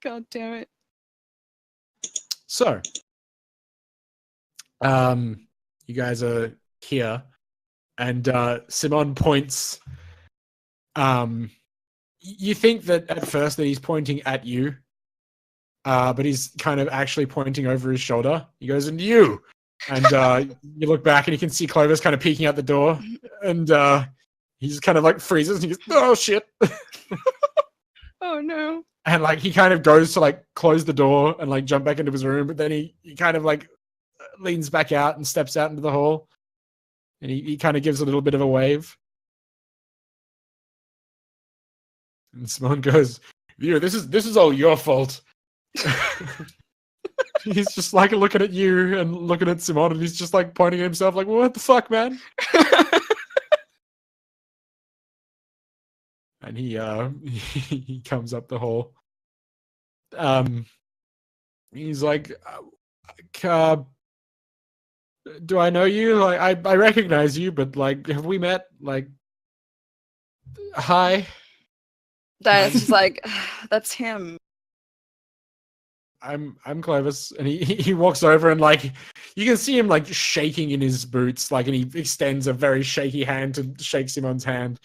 God damn it. So, you guys are here, and Simon points. You think that at first that he's pointing at you, but he's kind of actually pointing over his shoulder. He goes, "And you," and you look back and you can see Clovis kind of peeking out the door, and he just kind of like freezes and he goes, "Oh shit!" Oh no. And like he kind of goes to like close the door and like jump back into his room, but then he kind of like leans back out and steps out into the hall, and he kind of gives a little bit of a wave. And Simone goes, "View, this is all your fault." He's just like looking at you and looking at Simone, and he's just like pointing at himself, like, "What the fuck, man?" And he comes up the hall. He's like, "Do I know you? Like, I recognize you, but like, have we met? Like, hi." That's just like, that's him. I'm Clovis, and he walks over and like you can see him like shaking in his boots, like, and he extends a very shaky hand to shake Simon's hand,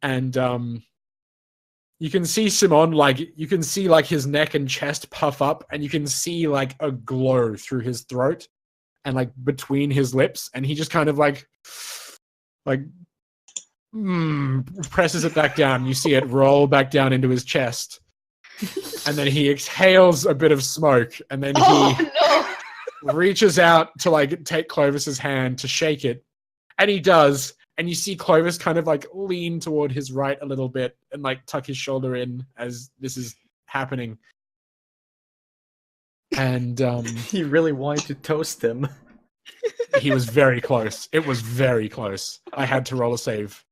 and you can see Simon, like you can see like his neck and chest puff up, and you can see like a glow through his throat and like between his lips, and he just kind of like presses it back down. You see it roll back down into his chest. And then he exhales a bit of smoke, and then he reaches out to like take Clovis's hand to shake it, and he does. And you see Clovis kind of like lean toward his right a little bit and like tuck his shoulder in as this is happening. And he really wanted to toast him. He was very close. It was very close. I had to roll a save.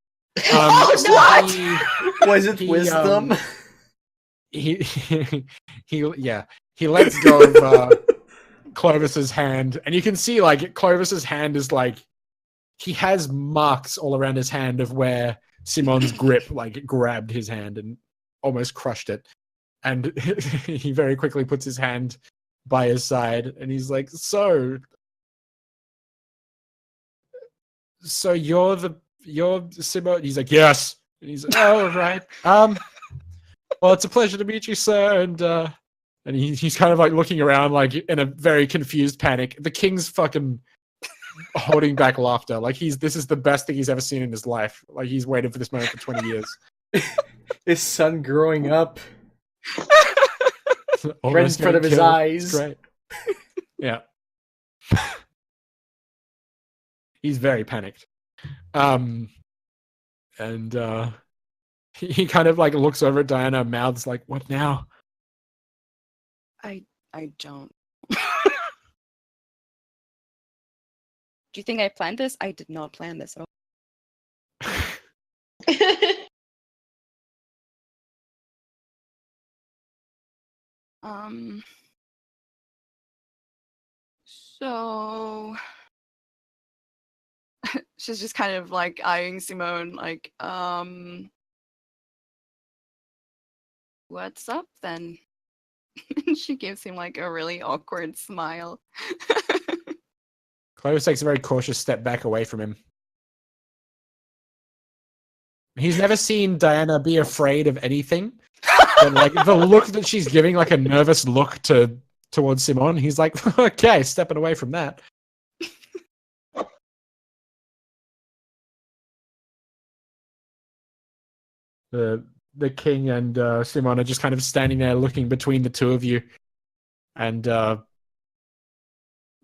Was it wisdom? He lets go of Clovis's hand, and you can see like Clovis's hand is like he has marks all around his hand of where Simon's grip like grabbed his hand and almost crushed it. And he very quickly puts his hand by his side, and he's like, "So you're Simon?" He's like, "Yes." And he's like, "Oh, right. Well, it's a pleasure to meet you, sir." And he's kind of like looking around like in a very confused panic. The king's fucking holding back laughter. Like this is the best thing he's ever seen in his life. Like he's waited for this moment for 20 years. His son growing up right in Almost front of his killed. eyes. It's great. Yeah. He's very panicked. And he kind of like looks over at Diana, mouths like, "What now?" I don't. Do you think I planned this? I did not plan this. So she's just kind of like eyeing Simone like, what's up then? And she gives him like a really awkward smile. Clovis takes a very cautious step back away from him. He's never seen Diana be afraid of anything. But like the look that she's giving, like a nervous look towards Simon, he's like, "Okay, stepping away from that." The king and Simon are just kind of standing there looking between the two of you. And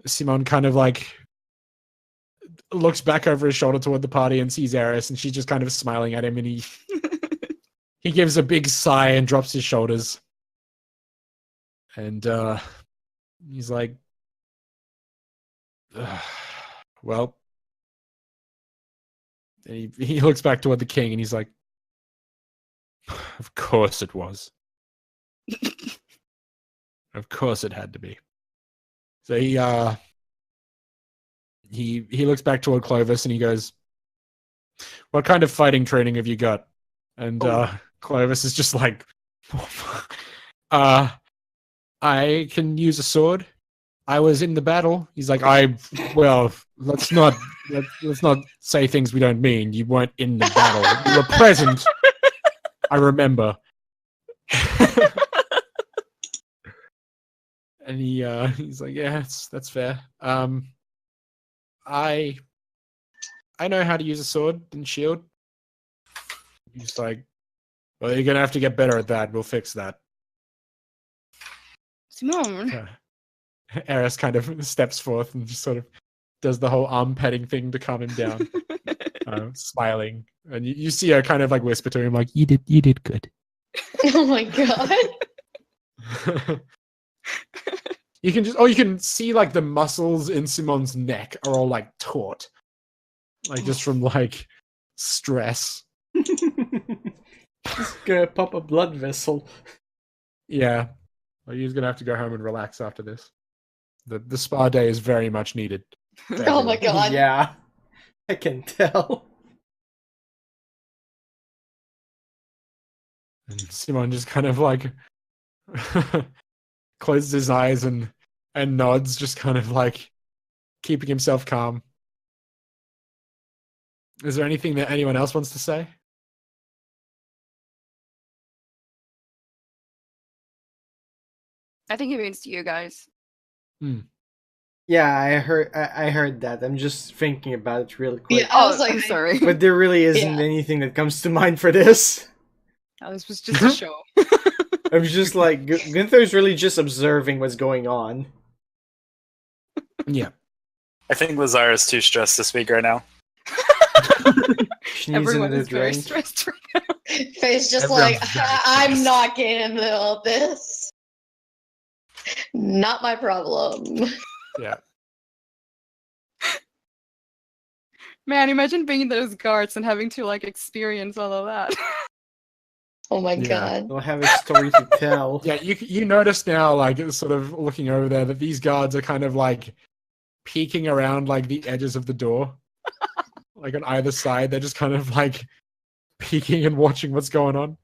Simon kind of like looks back over his shoulder toward the party and sees Eris, and she's just kind of smiling at him, and he gives a big sigh and drops his shoulders. And he's like, "Well," and he looks back toward the king, and he's like, "Of course it was. Of course it had to be." So he looks back toward Clovis and he goes, "What kind of fighting training have you got?" And Clovis is just like, I can use a sword. I was in the battle. He's like, well, let's not say things we don't mean. You weren't in the battle. You were present. I remember. And he's like, yeah, that's fair. I know how to use a sword and shield. He's like, well, you're gonna have to get better at that. We'll fix that. Simone. Eris kind of steps forth and just sort of does the whole arm petting thing to calm him down, smiling. And you see her kind of like whisper to him, like, you did good. Oh my god. You can see like the muscles in Simon's neck are all like taut, like just from like stress. He's gonna pop a blood vessel. Yeah, well, he's gonna have to go home and relax after this. The spa day is very much needed. Oh my god. Yeah, I can tell. And Simon just kind of like closes his eyes and nods, just kind of like keeping himself calm. Is there anything that anyone else wants to say? I think he means to you guys. Yeah, I heard that. I'm just thinking about it really quick. Yeah, I was like, I'm sorry. But there really isn't Yeah. anything that comes to mind for this. Oh, this was just a show. I'm just like, Gunther's really just observing what's going on. Yeah. I think Lazar is too stressed to speak right now. She needs Everyone another is very drink. stressed right now. Faye's just Everyone's like, very I'm stressed. not getting in the middle of this. Not my problem. Yeah. Man, imagine being those guards and having to like experience all of that. Oh my Yeah. god. They'll have a story to tell. Yeah, you notice now, like, sort of looking over there, that these guards are kind of like peeking around like the edges of the door. Like on either side, they're just kind of like peeking and watching what's going on.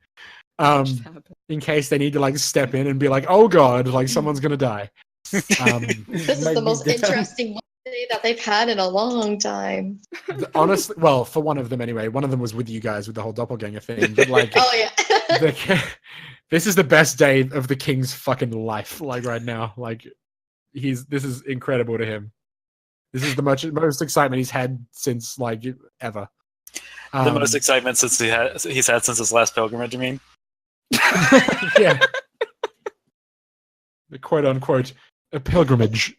Just happened. In case they need to like step in and be like, oh god, like someone's gonna die. This is Might the be most them. interesting Monday that they've had in a long time. Honestly, well, for one of them anyway, one of them was with you guys with the whole doppelganger thing. But like, Oh yeah. this is the best day of the king's fucking life. Like right now, like this is incredible to him. This is the most excitement he's had since like ever. The most excitement he's had since his last pilgrimage, you mean? Yeah. The quote unquote a pilgrimage.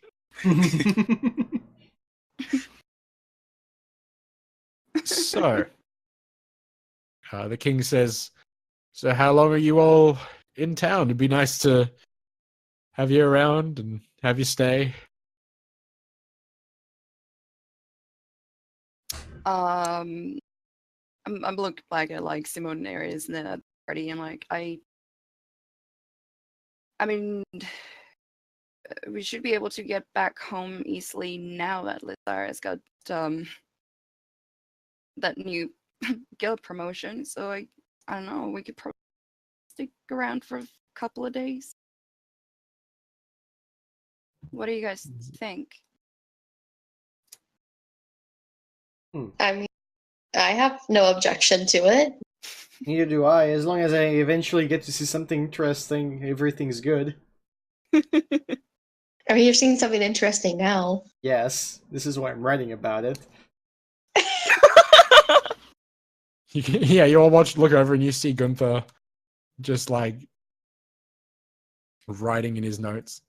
So, the king says, so how long are you all in town? It'd be nice to have you around and have you stay. I'm looking back at like Simone and Aries and then at the party and like I mean we should be able to get back home easily now that Lizar has got that new guild promotion. So I don't know, we could probably stick around for a couple of days. What do you guys think? I mean, I have no objection to it. Neither do I. As long as I eventually get to see something interesting, everything's good. I mean, you're seeing something interesting now. Yes, this is why I'm writing about it. Yeah, you all look over and you see Gunther just like writing in his notes.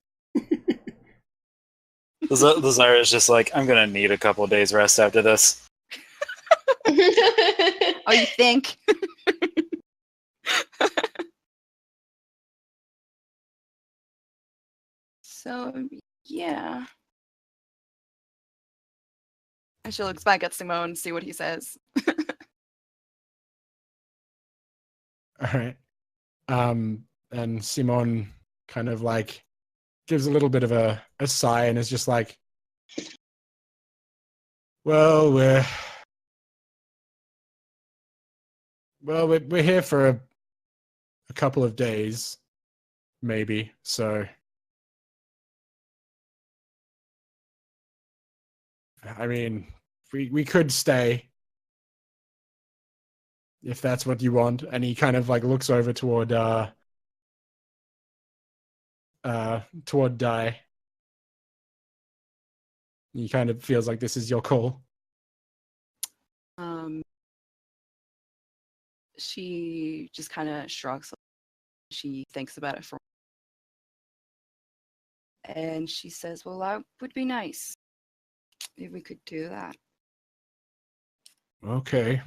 Lazar is just like, I'm gonna need a couple of days rest after this. Oh, you think? So, yeah. And she looks back at Simone and see what he says. All right. And Simon kind of like gives a little bit of a sigh and is just like, well, we're here for a couple of days, maybe. So, I mean, we could stay if that's what you want. And he kind of like looks over toward Dai. He kind of feels like this is your call. She just kind of shrugs. She thinks about it for, and she says, "Well, that would be nice if we could do that." Okay.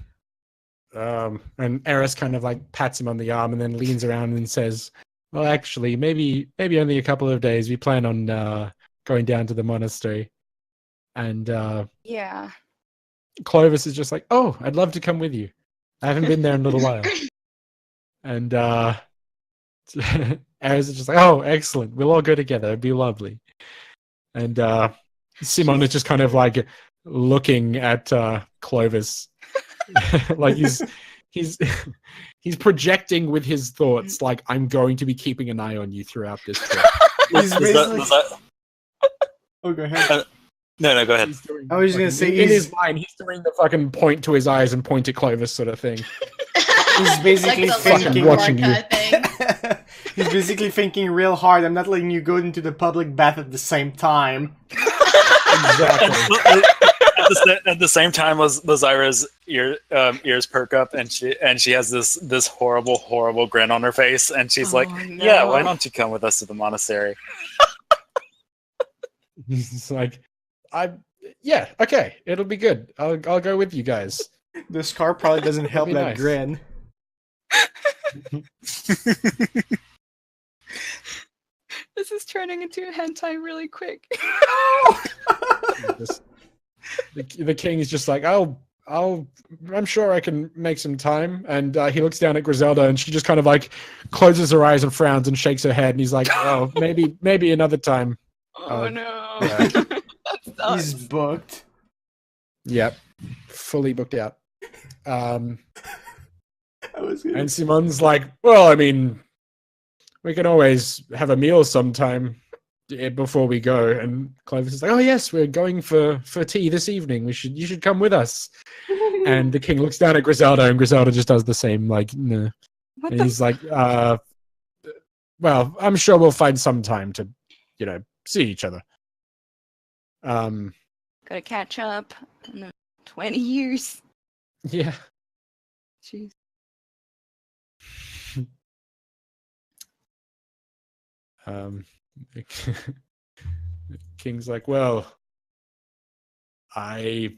And Eris kind of like pats him on the arm and then leans around and says, "Well, actually, maybe only a couple of days. We plan on going down to the monastery." And Yeah. Clovis is just like, "Oh, I'd love to come with you. I haven't been there in a little while." And Eris is just like, "Oh, excellent. We'll all go together. It'd be lovely." And Simon is just kind of like looking at Clovis, like he's projecting with his thoughts, like, I'm going to be keeping an eye on you throughout this trip. He's basically... Oh, go ahead. No, go ahead. I was just gonna say, in his mind, he's doing the fucking point to his eyes and point to Clovis sort of thing. He's basically like thinking, watching you. He's basically thinking real hard. I'm not letting you go into the public bath at the same time. Exactly. At the same time, Lazira's ears perk up, and she has this horrible grin on her face, and she's like, no. "Yeah, why don't you come with us to the monastery?" He's like, yeah, okay, it'll be good. I'll go with you guys. The scar probably doesn't help be that nice. grin. This is turning into a hentai really quick. The king is just like, I'm sure I can make some time. And he looks down at Griselda, and she just kind of like closes her eyes and frowns and shakes her head. And he's like, "Oh, maybe another time." Oh no. Yeah. He's booked. Yep, fully booked out. And And Simon's like, "Well, I mean, we can always have a meal sometime before we go." And Clovis is like, "Oh yes, we're going for tea this evening. You should come with us." And the king looks down at Griselda, and Griselda just does the same, like, no. What And the he's like, "Well, I'm sure we'll find some time to, see each other." Gotta catch up in 20 years. Yeah. Jeez. The king's like, "Well, I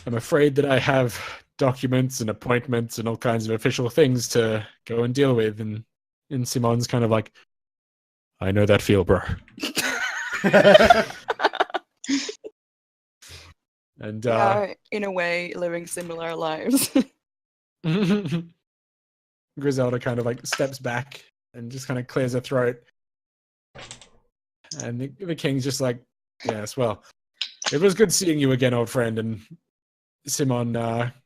am afraid that I have documents and appointments and all kinds of official things to go and deal with." And Simon's kind of like, "I know that feel, bro." And We are, in a way, living similar lives. Griselda kind of like steps back and just kind of clears her throat. And the king's just like, "Yes, well, it was good seeing you again, old friend." And Simon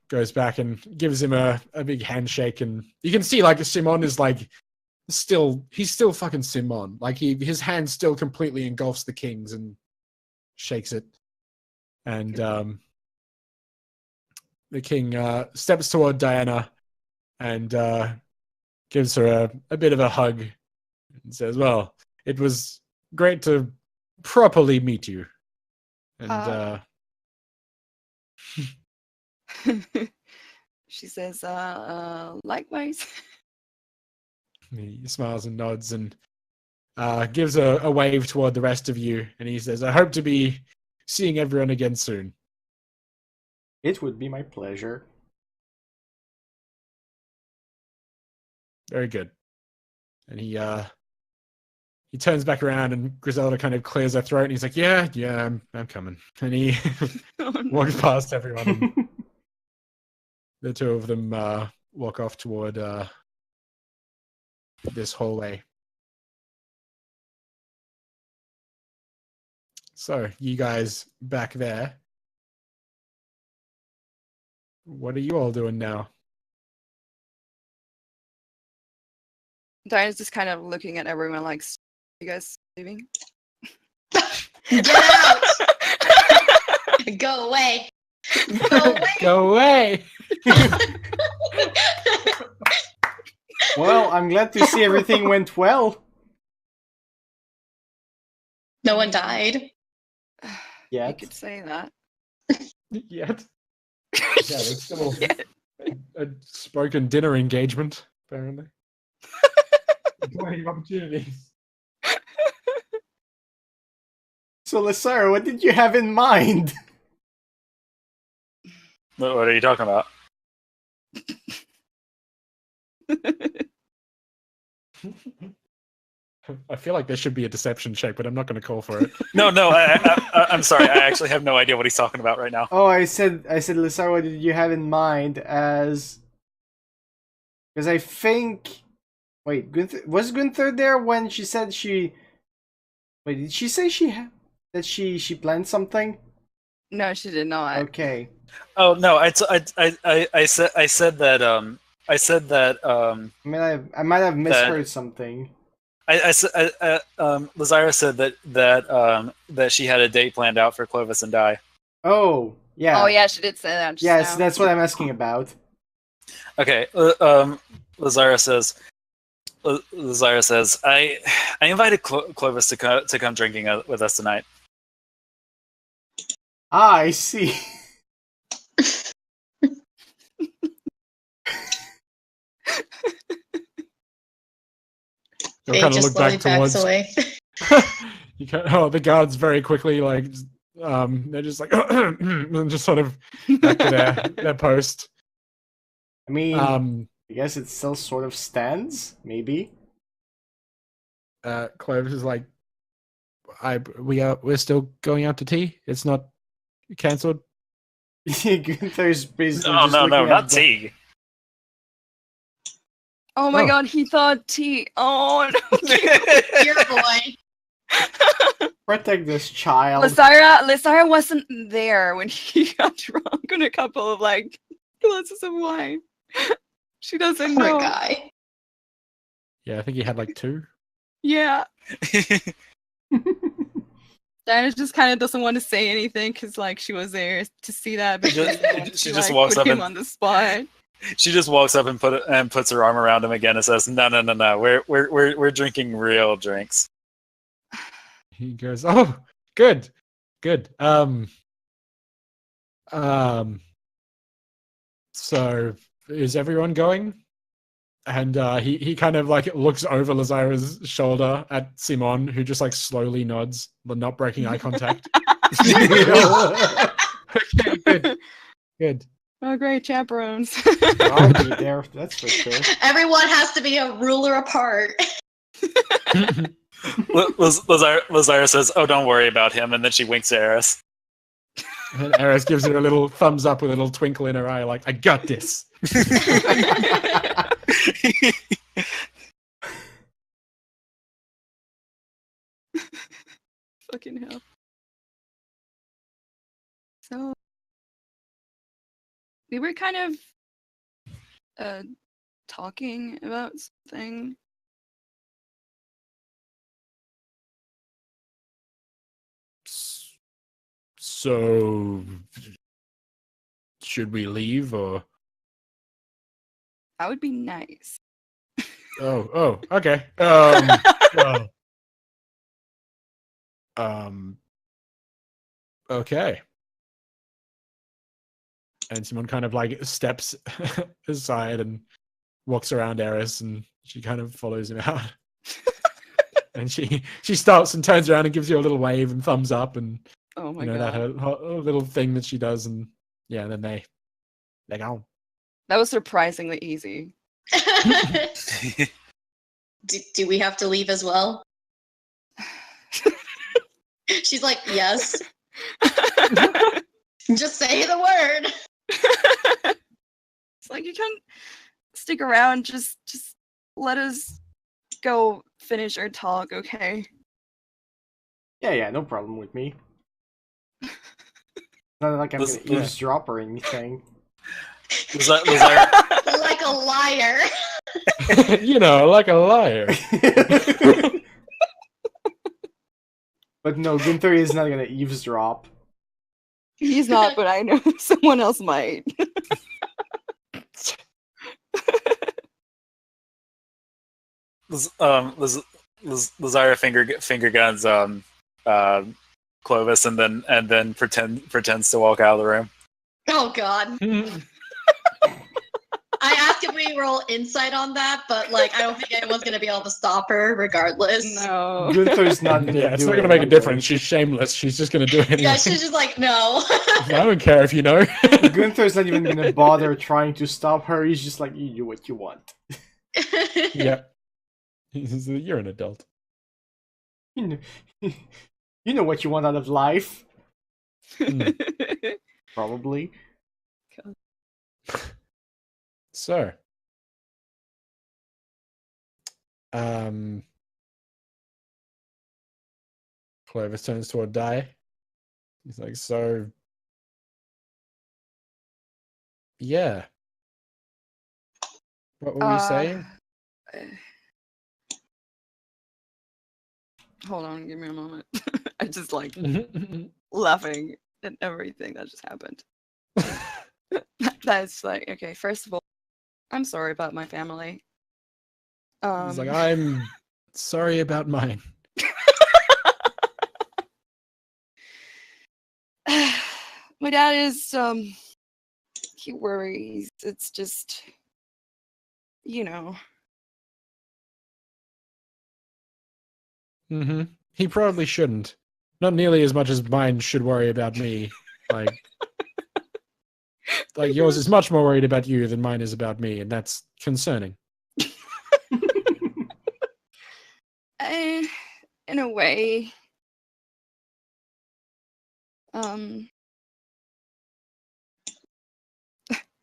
goes back and gives him a big handshake. And you can see, like, Simon is like, he's still fucking Simon. Like, his hand still completely engulfs the king's and shakes it. And the king steps toward Diana and gives her a bit of a hug and says, "Well, it was great to properly meet you." And She says, likewise. he smiles and nods and gives a wave toward the rest of you. And he says, "I hope to be seeing everyone again soon." It would be my pleasure. Very good. And he turns back around, and Griselda kind of clears her throat, and he's like, yeah, I'm coming." And he Oh, no. walks past everyone, and the two of them walk off toward this hallway. So, you guys back there, what are you all doing now? Diana's just kind of looking at everyone like, you guys leaving? Get out! Go away! Go away! Go away. Well, I'm glad to see everything went well. No one died. You Yet. could say that. Yet. Yeah, there's still a spoken dinner engagement, apparently. Plenty of opportunities. So, Lazara, what did you have in mind? What are you talking about? I feel like there should be a deception check, but I'm not going to call for it. No, I'm sorry. I actually have no idea what he's talking about right now. Oh, I said, Lazara, what did you have in mind as... Because I think... Wait, was Gunther there when she said she... Wait, did she say that she planned something? No, she did not. Okay. Oh no, I said that I might have misheard something. Lazara said that she had a date planned out for Clovis and Di. Oh, yeah. Oh yeah, she did say that. Just Yes, now. that's what I'm asking about. Okay, Lazara says, I invited Clovis to come drinking with us tonight. Ah, I see. You'll Faye kind of just look back slowly backs towards. away. The guards very quickly they're just like and just sort of back to their post. I mean, I I guess it still sort of stands, maybe. Clovis is like, we're still going out to tea. It's not cancelled. Gunther's basically No, just no, looking not at tea. Oh my Oh. god, he thought tea. Oh no. Dear boy. Protect this child. Lysara wasn't there when he got drunk on a couple of like glasses of wine. She doesn't Poor know. guy. Yeah, I think he had like 2. Yeah. Diana just kind of doesn't want to say anything because like she was there to see that, but She just- doesn't want she to, just like, walks put up him and- on the spot. She just walks up and puts her arm around him again and says, "No. We're drinking real drinks." He goes, "Oh, good. So is everyone going?" And he kind of like looks over Lazara's shoulder at Simon, who just like slowly nods, but not breaking eye contact. Okay, good. Oh, great chaperones. I'll be there, that's for sure. Everyone has to be a ruler apart. Lazara says, "Oh, don't worry about him," and then she winks at Eris. And Eris gives her a little thumbs up with a little twinkle in her eye, like, I got this. Fucking hell. So we were kind of talking about something. So should we leave or? That would be nice. Oh, okay. Well, okay. And Simon kind of like steps aside and walks around Eris, and she kind of follows him out. And she stops and turns around and gives you a little wave and thumbs up, and Oh my you know god. that her little thing that she does, and yeah, then they go. That was surprisingly easy. do we have to leave as well? She's like, yes. Just say the word. It's like you can't stick around. Just let us go finish our talk, okay? Yeah, no problem with me. Not like I'm gonna eavesdrop or anything. Lazara, Like a liar. You know, like a liar. But no, Gunther is not gonna eavesdrop. He's not, but I know someone else might. Lazara finger guns Clovis and then pretends to walk out of the room. Oh God. I asked if we roll insight on that, but like I don't think anyone's gonna be able to stop her regardless. No. Gunther's not gonna Yeah, it's do not it going to make a anyway. difference. She's shameless. She's just going to do it anyway. Yeah, she's just like, no. I don't care if you know. Gunther's not even gonna bother trying to stop her. He's just like, you do what you want. Yeah. You're an adult. You know what you want out of life. Probably. So, Clovis turns toward Die. He's like, so, yeah. What were we saying? Hold on, give me a moment. I just like laughing at everything that just happened. That's like, okay, first of all, I'm sorry about my family. He's like, I'm sorry about mine. My dad is he worries. It's just, you know. He probably shouldn't. Not nearly as much as mine should worry about me. Like yours is much more worried about you than mine is about me, and that's concerning. In a way.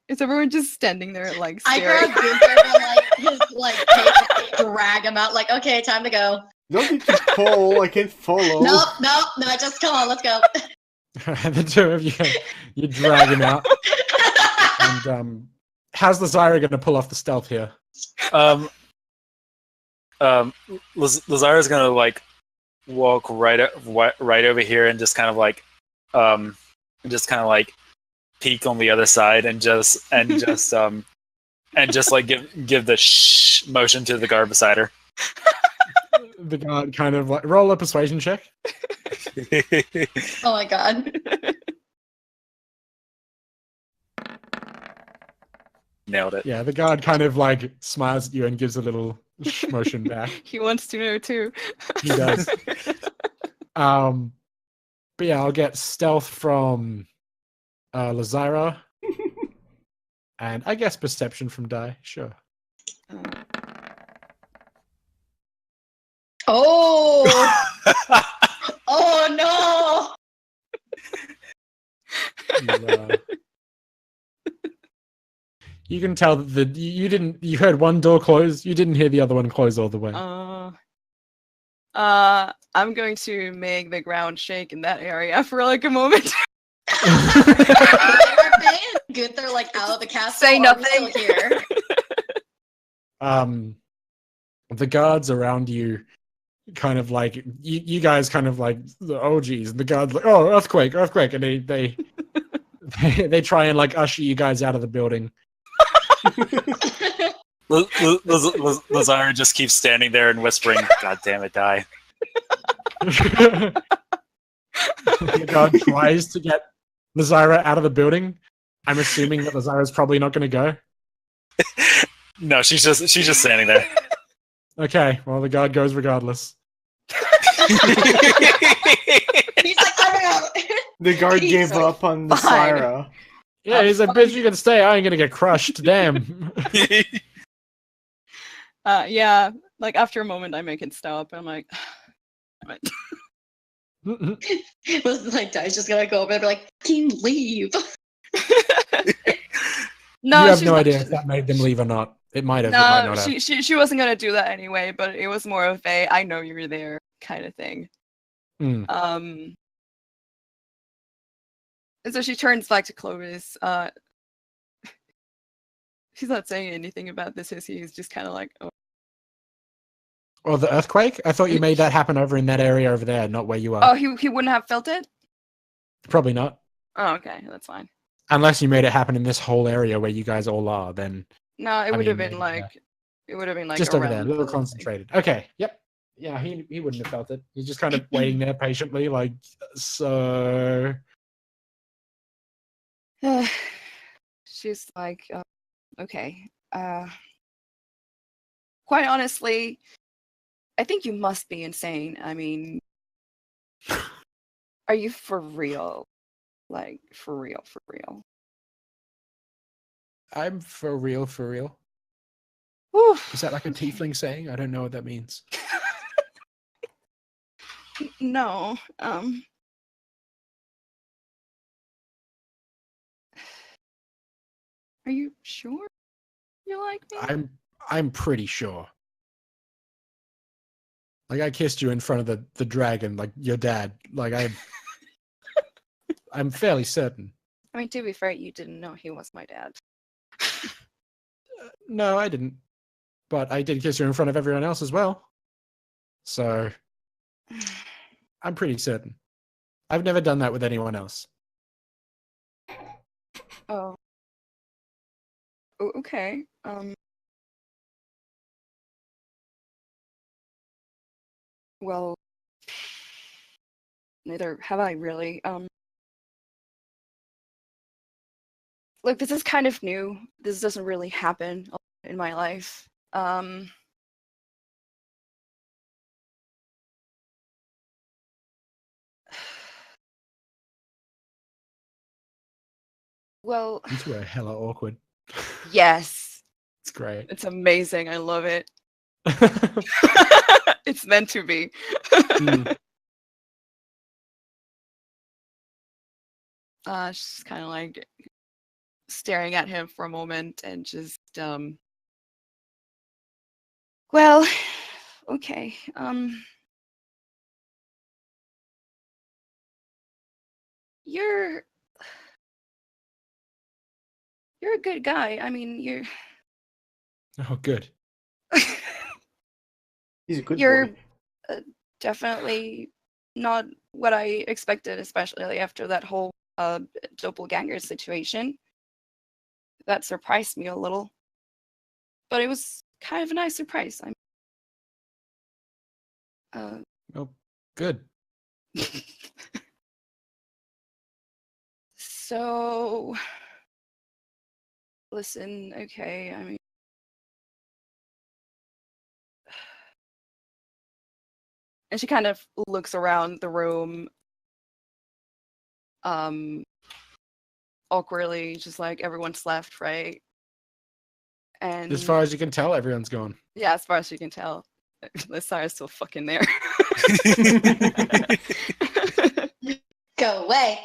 Is everyone just standing there like I staring? grabbed Gunther and like drag him out. Like, okay, time to go. You don't need to pull. I can't follow. No, just come on, let's go. The two of you drag him out. And how's Lazara going to pull off the stealth here? Lazara's gonna like walk right over here and just kind of like peek on the other side and just like give the shh motion to the guard beside her. The guard kind of like roll a persuasion check. Oh my God. Nailed it. Yeah, the guard kind of like smiles at you and gives a little motion back. He wants to know too. He does. But yeah, I'll get stealth from Lazara. And I guess perception from Die. Sure. Oh! Oh no! You can tell that you heard one door close, you didn't hear the other one close all the way. I'm going to make the ground shake in that area for like a moment. Gunther like out of the castle. Say nothing. Still here. The guards around you kind of like you guys kind of like, oh geez, and the guards like, oh, earthquake, and they try and like usher you guys out of the building. Lazara just keeps standing there and whispering, "God damn it, Die." The guard tries to get Lazara out of the building. I'm assuming that Lazara's probably not going to go. No, she's just standing there. Okay, well the guard goes regardless. He's like, I'm out. The guard gave up on the Syra. Yeah, he's like, bitch, you can stay. I ain't gonna get crushed. Damn. Yeah, like after a moment, I make it stop. I'm like, It was like, Di's just gonna go over and be like, "Fucking leave." no, you have she's no not- idea if that made them leave or not. It might have. it No, might not have. she wasn't gonna do that anyway. But it was more of a "I know you're there" kind of thing. Mm. And so she turns back to Clovis. She's not saying anything about this, is he? He's just kind of like, oh. Or the earthquake? I thought you made that happen over in that area over there, not where you are. Oh, he wouldn't have felt it? Probably not. Oh, okay, that's fine. Unless you made it happen in this whole area where you guys all are, then No, it I would have mean, been maybe, like, it would have been like just over there, a around little the- concentrated. Okay, yep. Yeah, he wouldn't have felt it. He's just kind of waiting there patiently, like, so... She's like, okay. Quite honestly, I think you must be insane. I mean, are you for real? Like, for real, for real? I'm for real, for real. Whew. Is that like a tiefling saying? I don't know what that means. No. Are you sure you like me? I'm pretty sure. Like, I kissed you in front of the dragon, like your dad. Like, I'm fairly certain. I mean, to be fair, you didn't know he was my dad. No, I didn't. But I did kiss you in front of everyone else as well. So, I'm pretty certain. I've never done that with anyone else. Oh. Oh, okay. Well, neither have I really. Look, this is kind of new. This doesn't really happen in my life. Well, You two are hella awkward. yes. It's great. It's amazing. I love it. It's meant to be. Mm. She's kind of like staring at him for a moment and just well, okay. You're a good guy. I mean, you're Oh, good. He's a good you're boy. definitely not what I expected, especially after that whole doppelganger situation. That surprised me a little, but it was kind of a nice surprise. Oh, good. So, listen, okay, I mean, and she kind of looks around the room, awkwardly, just like everyone's left, right? And As far as you can tell, everyone's gone. yeah, as far as you can tell, Lysare's still fucking there. Go away.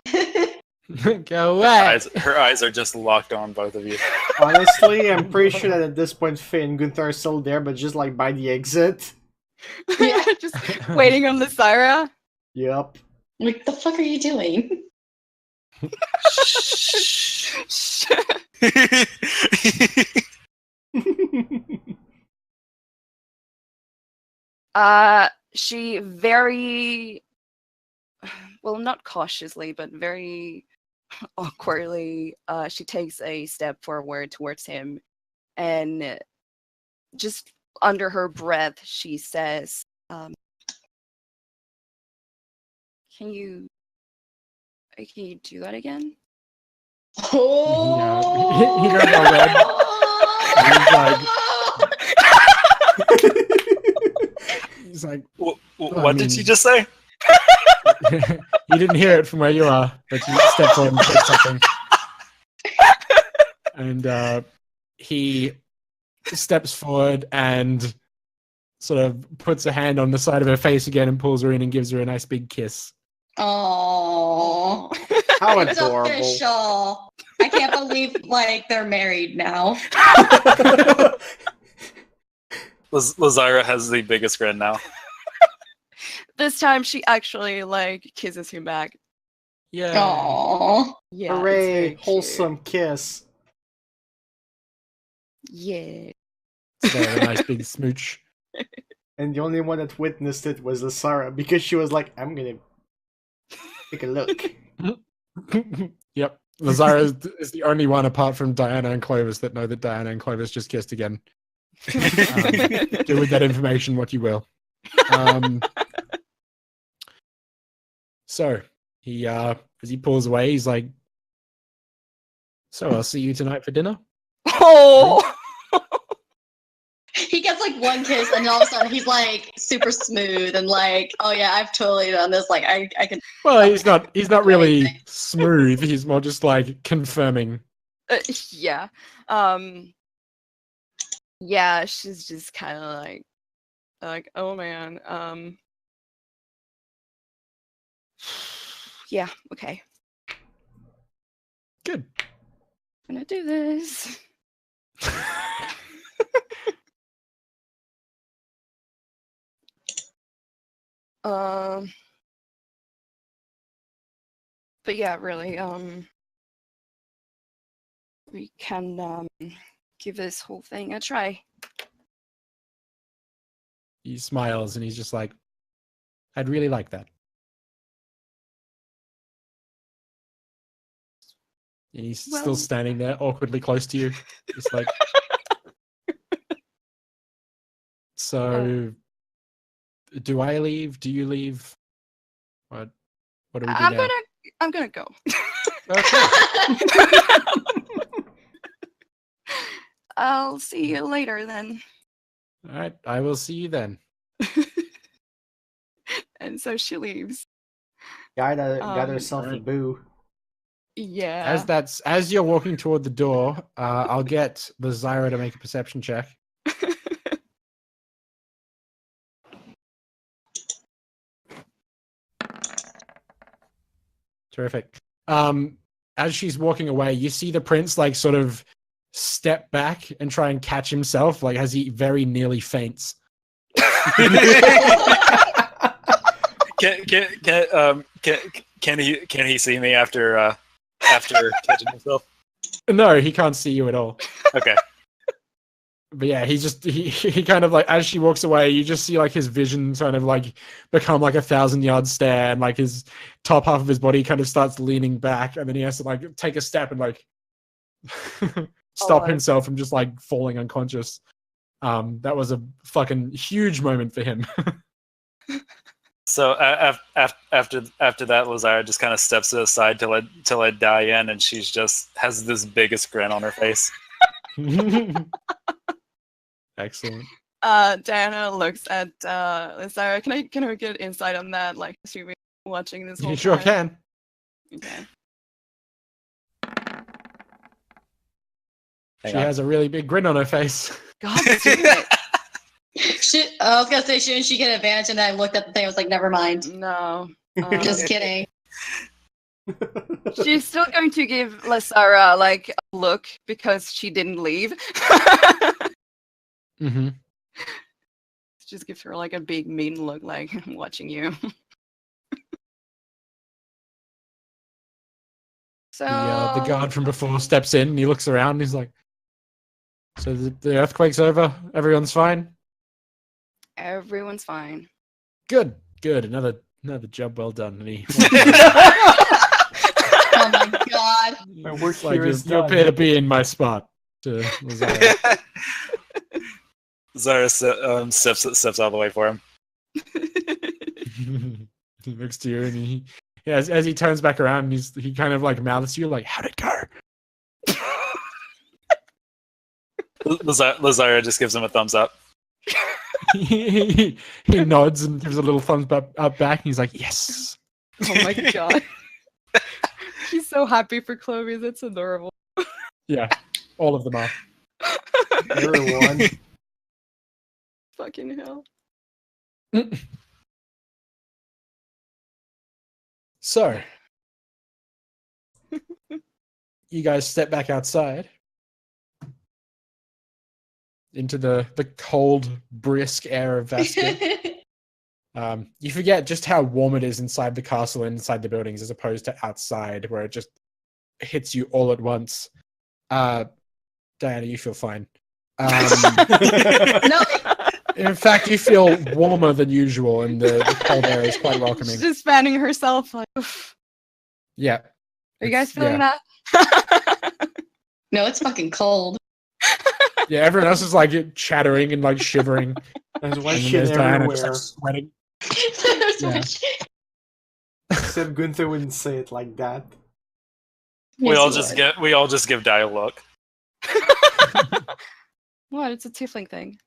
Go away. Her eyes are just locked on both of you. Honestly, I'm pretty sure that at this point Faye and Gunther are still there, but just like by the exit. Just waiting on Lysira. Yep. What the fuck are you doing? She very, well, not cautiously, but very awkwardly, she takes a step forward towards him, and just under her breath, she says, can you do that again? Oh, he goes all red. He's like, What did she just say? you didn't hear it from where you are, but you stepped forward and said something. And he steps forward and sort of puts a hand on the side of her face again and pulls her in and gives her a nice big kiss. Oh, How it's adorable. official. I can't believe like they're married now. Lysaira has the biggest grin now. This time, she actually like kisses him back. Yeah. Oh, Yeah, it's Hooray! very cute. Wholesome kiss. Yeah. So a nice big smooch. And the only one that witnessed it was Lasara because she was like, "I'm gonna take a look." Yep. Lazara is the only one apart from Diana and Clovis that know that Diana and Clovis just kissed again. Do with that information what you will. So he as he pulls away, he's like, "So I'll see you tonight for dinner." Oh. He gets like one kiss, and all of a sudden he's like super smooth and like, oh yeah, I've totally done this. Like I can. Well, he's not really smooth. He's more just like confirming. Yeah. Yeah, she's just kind of like, oh man. Yeah, okay. Good. I'm gonna do this. But yeah, really, we can give this whole thing a try. He smiles and he's just like, "I'd really like that." And he's still Well- standing there awkwardly close to you. Just like, so do I leave? Do you leave? What do we do now? I'm gonna go. Okay. I'll see you later then. All right, I will see you then. And so she leaves. Got Um, herself a alright. boo. Yeah. As you're walking toward the door, I'll get the Zyra to make a perception check. Terrific. As she's walking away, you see the prince like sort of step back and try and catch himself, like as he very nearly faints. Can he see me after catching himself? No, he can't see you at all. Okay. But yeah, he kind of like, as she walks away, you just see like his vision kind of like become like 1,000-yard stare, and like his top half of his body kind of starts leaning back, and then he has to like take a step and like stop himself from just like falling unconscious. That was a fucking huge moment for him. So after that, Lazara just kind of steps to the side to let Diane, and she's just has this biggest grin on her face. Excellent. Diana looks at Sarah. Can I get insight on that? Like, has she been watching this whole You sure time? can. Okay. She has a really big grin on her face. God damn it. I was gonna say, shouldn't she get advantage? And then I looked at the thing. I was like, never mind. No. Just kidding. She's still going to give Lasara like a look because she didn't leave. Mm-hmm. Just give her like a big mean look, like I'm watching you. So The guard from before steps in and he looks around and he's like, "So the earthquake's over? Everyone's fine?" everyone's fine. Good. Another job well done. And he Oh my god. My work like, here is you done. appear to be in my spot. To Lazara. Zara steps all the way for him. He looks to you and as he turns back around, he kind of like mouths to you like, "How'd it go?" Lazara just gives him a thumbs up. he nods and gives a little thumbs up back. And he's like, "Yes." Oh my god. He's so happy for Clovis. It's adorable. Yeah, all of them are. Everyone. Fucking hell. So, you guys step back outside into the cold, brisk air of Vasca. You forget just how warm it is inside the castle and inside the buildings as opposed to outside where it just hits you all at once. Diana, you feel fine. No, In fact, you feel warmer than usual, and the cold air is quite welcoming. She's just fanning herself like, "Oof." Yeah. Are you guys It's- feeling yeah. that? no, it's fucking cold. Yeah, everyone else is like chattering and like shivering. There's white And then shit there's Diana everywhere. just like sweating. There's Yeah. much- Except Gunther wouldn't say it like that. We Yes, all you just would. give Di a look. What? It's a tiefling thing.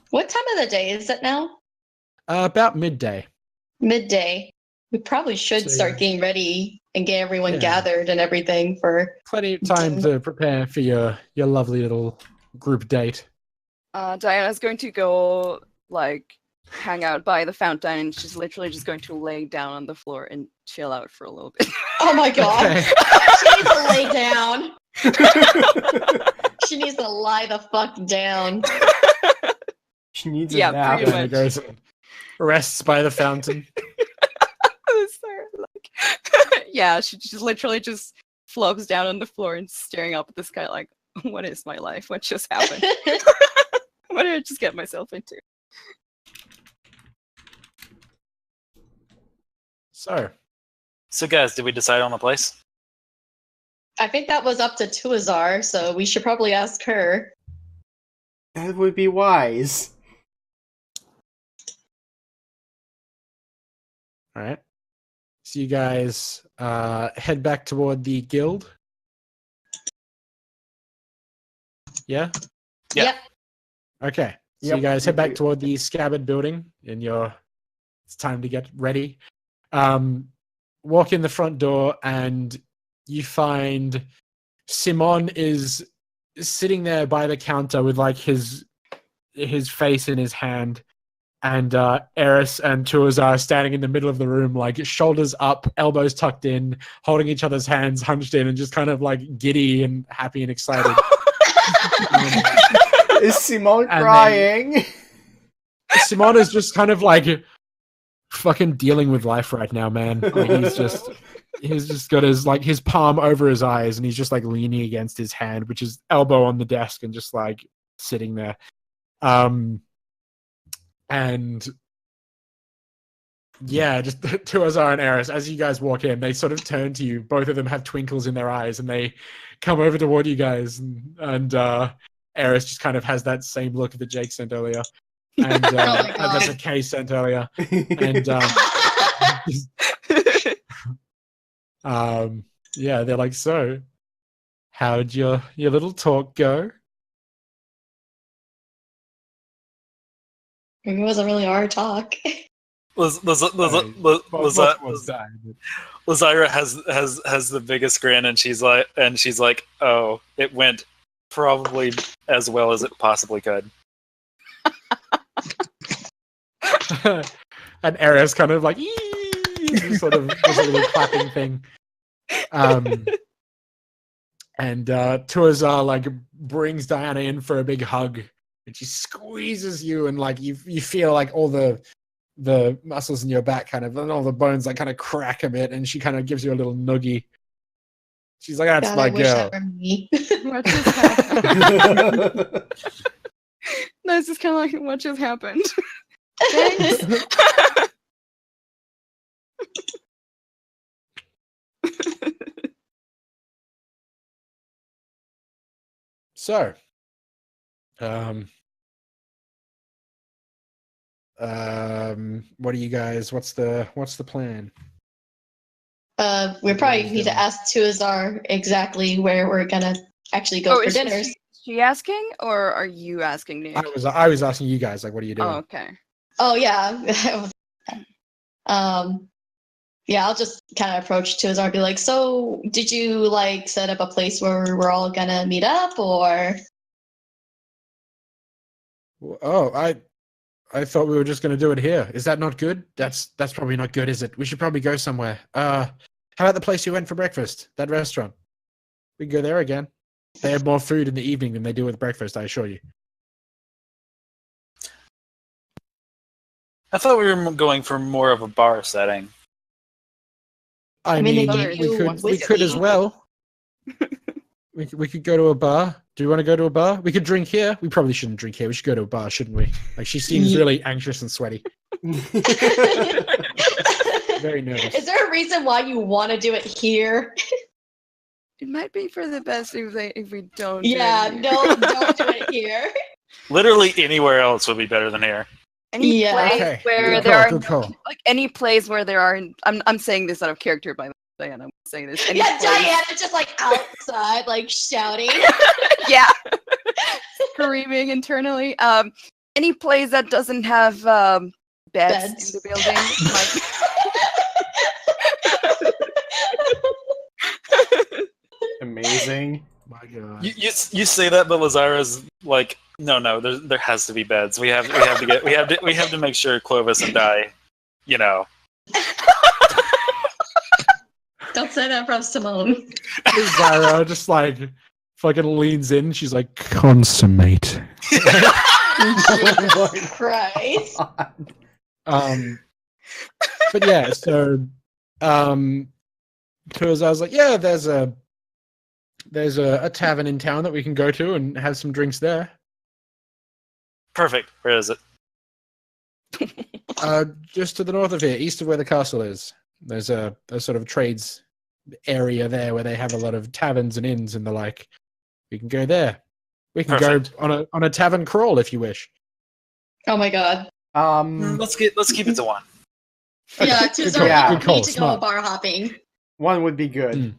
What time of the day is it now? About midday. Midday. We probably should So, start getting ready and get everyone Yeah. gathered and everything for. Plenty of time to prepare for your lovely little group date. Diana's going to go like hang out by the fountain, and she's literally just going to lay down on the floor and chill out for a little bit. Oh my god! Okay. She needs to lay down. She needs to lie the fuck down. She needs a Yeah, nap. pretty Diana much. goes and rests by the fountain. Sorry, like, yeah, she just literally just flops down on the floor and staring up at the sky like, what is my life? What just happened? What did I just get myself into? So, So, guys, did we decide on a place? I think that was up to Tuazar, so we should probably ask her. That would be wise. all right. So you guys head back toward the guild. Yeah. Yeah. Yep. Okay. So Yep. you guys head back toward the scabbard building, and it's time to get ready. Walk in the front door, and you find Simon is sitting there by the counter with like his face in his hand, and Eris and Tuazar are standing in the middle of the room, like shoulders up, elbows tucked in, holding each other's hands, hunched in, and just kind of like giddy and happy and excited. Is Simone And crying? Simon is just kind of like fucking dealing with life right now, man. Like, he's just got his palm over his eyes, and he's just like leaning against his hand, which is elbow on the desk, and just like sitting there. And yeah, just Tuazar and Eris, as you guys walk in, they sort of turn to you. Both of them have twinkles in their eyes, and they come over toward you guys. And Eris just kind of has that same look that Jake sent earlier, and my God. that Kay sent earlier. And yeah, they're like, so how'd your little talk go? It wasn't really our talk. Lazira has the biggest grin, and she's like, oh, it went probably as well as it possibly could. And Eris kind of like, sort of does a little clapping thing. And Tuazar like brings Diana in for a big hug, and she squeezes you, and like you feel like all the muscles in your back kind of, and all the bones like kind of crack a bit, and she kind of gives you a little noogie. She's like, that's God, my I wish girl. that were me. What just happened? That's just kind of like, what just happened? Thanks. So, what do you guys? What's the plan? We probably need to ask Tuazar exactly where we're gonna actually go for is dinners. she asking, or are you asking, Nick? I was asking you guys, like, what are you doing? Oh, okay. Oh yeah. Yeah, I'll just kind of approach Tuazar and be like, so did you like set up a place where we're all gonna meet up, or? Oh, I thought we were just going to do it here. Is that not good? That's probably not good, is it? We should probably go somewhere. How about the place you went for breakfast? That restaurant. We can go there again. They have more food in the evening than they do with breakfast, I assure you. I thought we were going for more of a bar setting. I mean, they mean, gave we you could as whiskey. well. We could go to a bar. Do you want to go to a bar? We could drink here. We probably shouldn't drink here. We should go to a bar, shouldn't we? Like, she seems Ye- really anxious and sweaty. Very nervous. Is there a reason why you want to do it here? It might be for the best if we don't. Yeah, do it here. no, don't do it here. Literally anywhere else would be better than here. Any Yeah. place Okay, where good there call, are good no, call. like any place where there are. I'm saying this out of character, by the way, Diana. I'm saying this. Any Yeah, place- Diana's just like outside, like shouting. yeah, screaming internally. Any place that doesn't have beds in the building. Amazing. My God. You say that, but Lazara's like, no, there has to be beds. We have to make sure Clovis and Di, you know. Don't say that from Simone. Zyra just like fucking leans in. She's like, consummate. Oh my Christ. God. But yeah, so because I was like, yeah, there's a tavern in town that we can go to and have some drinks there. Perfect. Where is it? Just to the north of here, east of where the castle is. There's a sort of trades area there where they have a lot of taverns and inns and the like. We can go there. We can Perfect. go on a tavern crawl if you wish. Oh my god. Let's keep it to one. Yeah, good Tuzo, call, yeah, good we call, need to smart. go bar hopping. One would be good. Mm.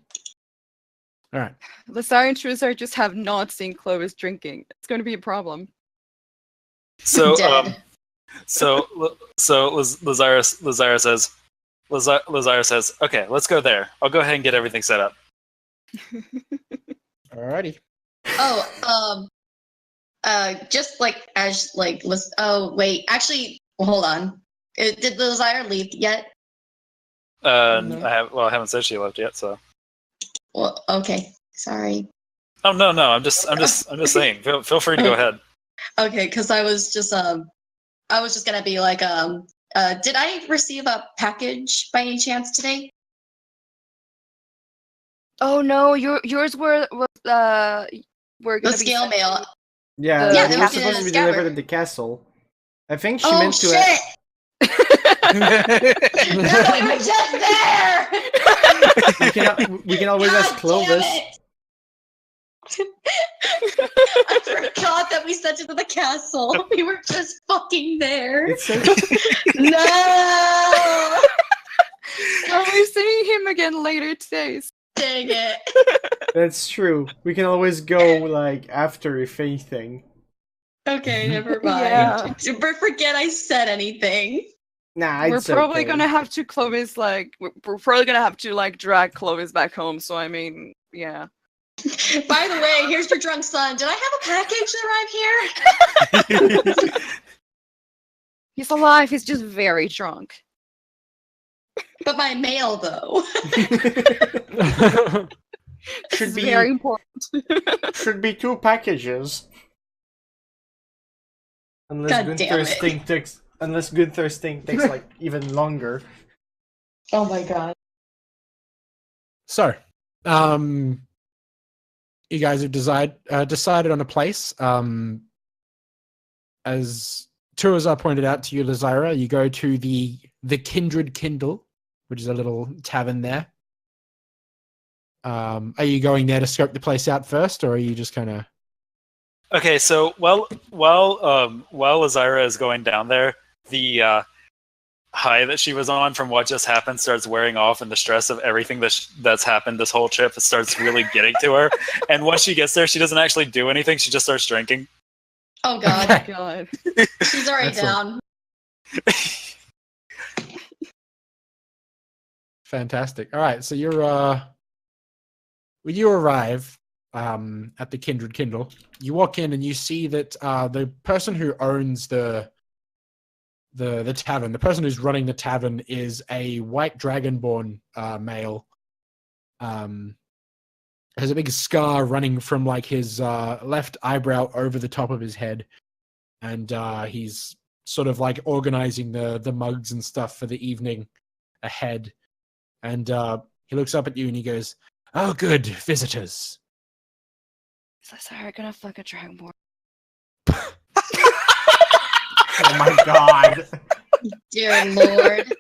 All right. Lazar and Truzar just have not seen Clovis drinking. It's going to be a problem. So Dead. Lazara says, okay, let's go there. I'll go ahead and get everything set up. Alrighty. Oh, just like as like oh wait, actually, hold on. Did the Lazire leave yet? No. I haven't said she left yet, so. Well, okay, sorry. Oh no, I'm just saying. Feel free to go ahead. Okay, because I was just gonna be like did I receive a package by any chance today? Oh no, yours were The going to be scale sent mail. to- Yeah, The they were castle. supposed to be Scabbard. delivered at the castle. I think she Oh meant to. shit! No, we were just there. We can always ask God Clovis. damn it. I forgot that we sent it to the castle. We were just fucking there. It's No! Oh, we're seeing him again later today. Dang it. That's true. We can always go like after if anything. Okay, never mind. Yeah. But forget I said anything. Nah, We're it's probably okay. gonna have to Clovis we're probably gonna have to drag Clovis back home. So I mean, yeah. By the way, here's your drunk son. Did I have a package arrive here? He's alive. He's just very drunk. But my mail, though. Should It's be very important. should be 2 packages. Unless God damn Gunther's it. thing takes like even longer. Oh my god. So, you guys have decided on a place. As Tuazar pointed out to you, Lazira, you go to the Kindred Kindle, which is a little tavern there. Are you going there to scope the place out first, or are you just kind of? Okay, so while Lazira is going down there, the high that she was on from what just happened starts wearing off, and the stress of everything that's happened this whole trip starts really getting to her. And once she gets there, she doesn't actually do anything; she just starts drinking. Oh god. Okay. God. She's already Excellent. down. Fantastic. All right, so you're when you arrive at the Kindred Kindle, you walk in and you see that the person who owns the tavern, the person who's running the tavern, is a white dragonborn male. Has a big scar running from like his left eyebrow over the top of his head, and he's sort of like organizing the mugs and stuff for the evening ahead. And he looks up at you and he goes, "Oh, good visitors." Is Lazara gonna fuck a dragonborn? Oh my god. Dear Lord.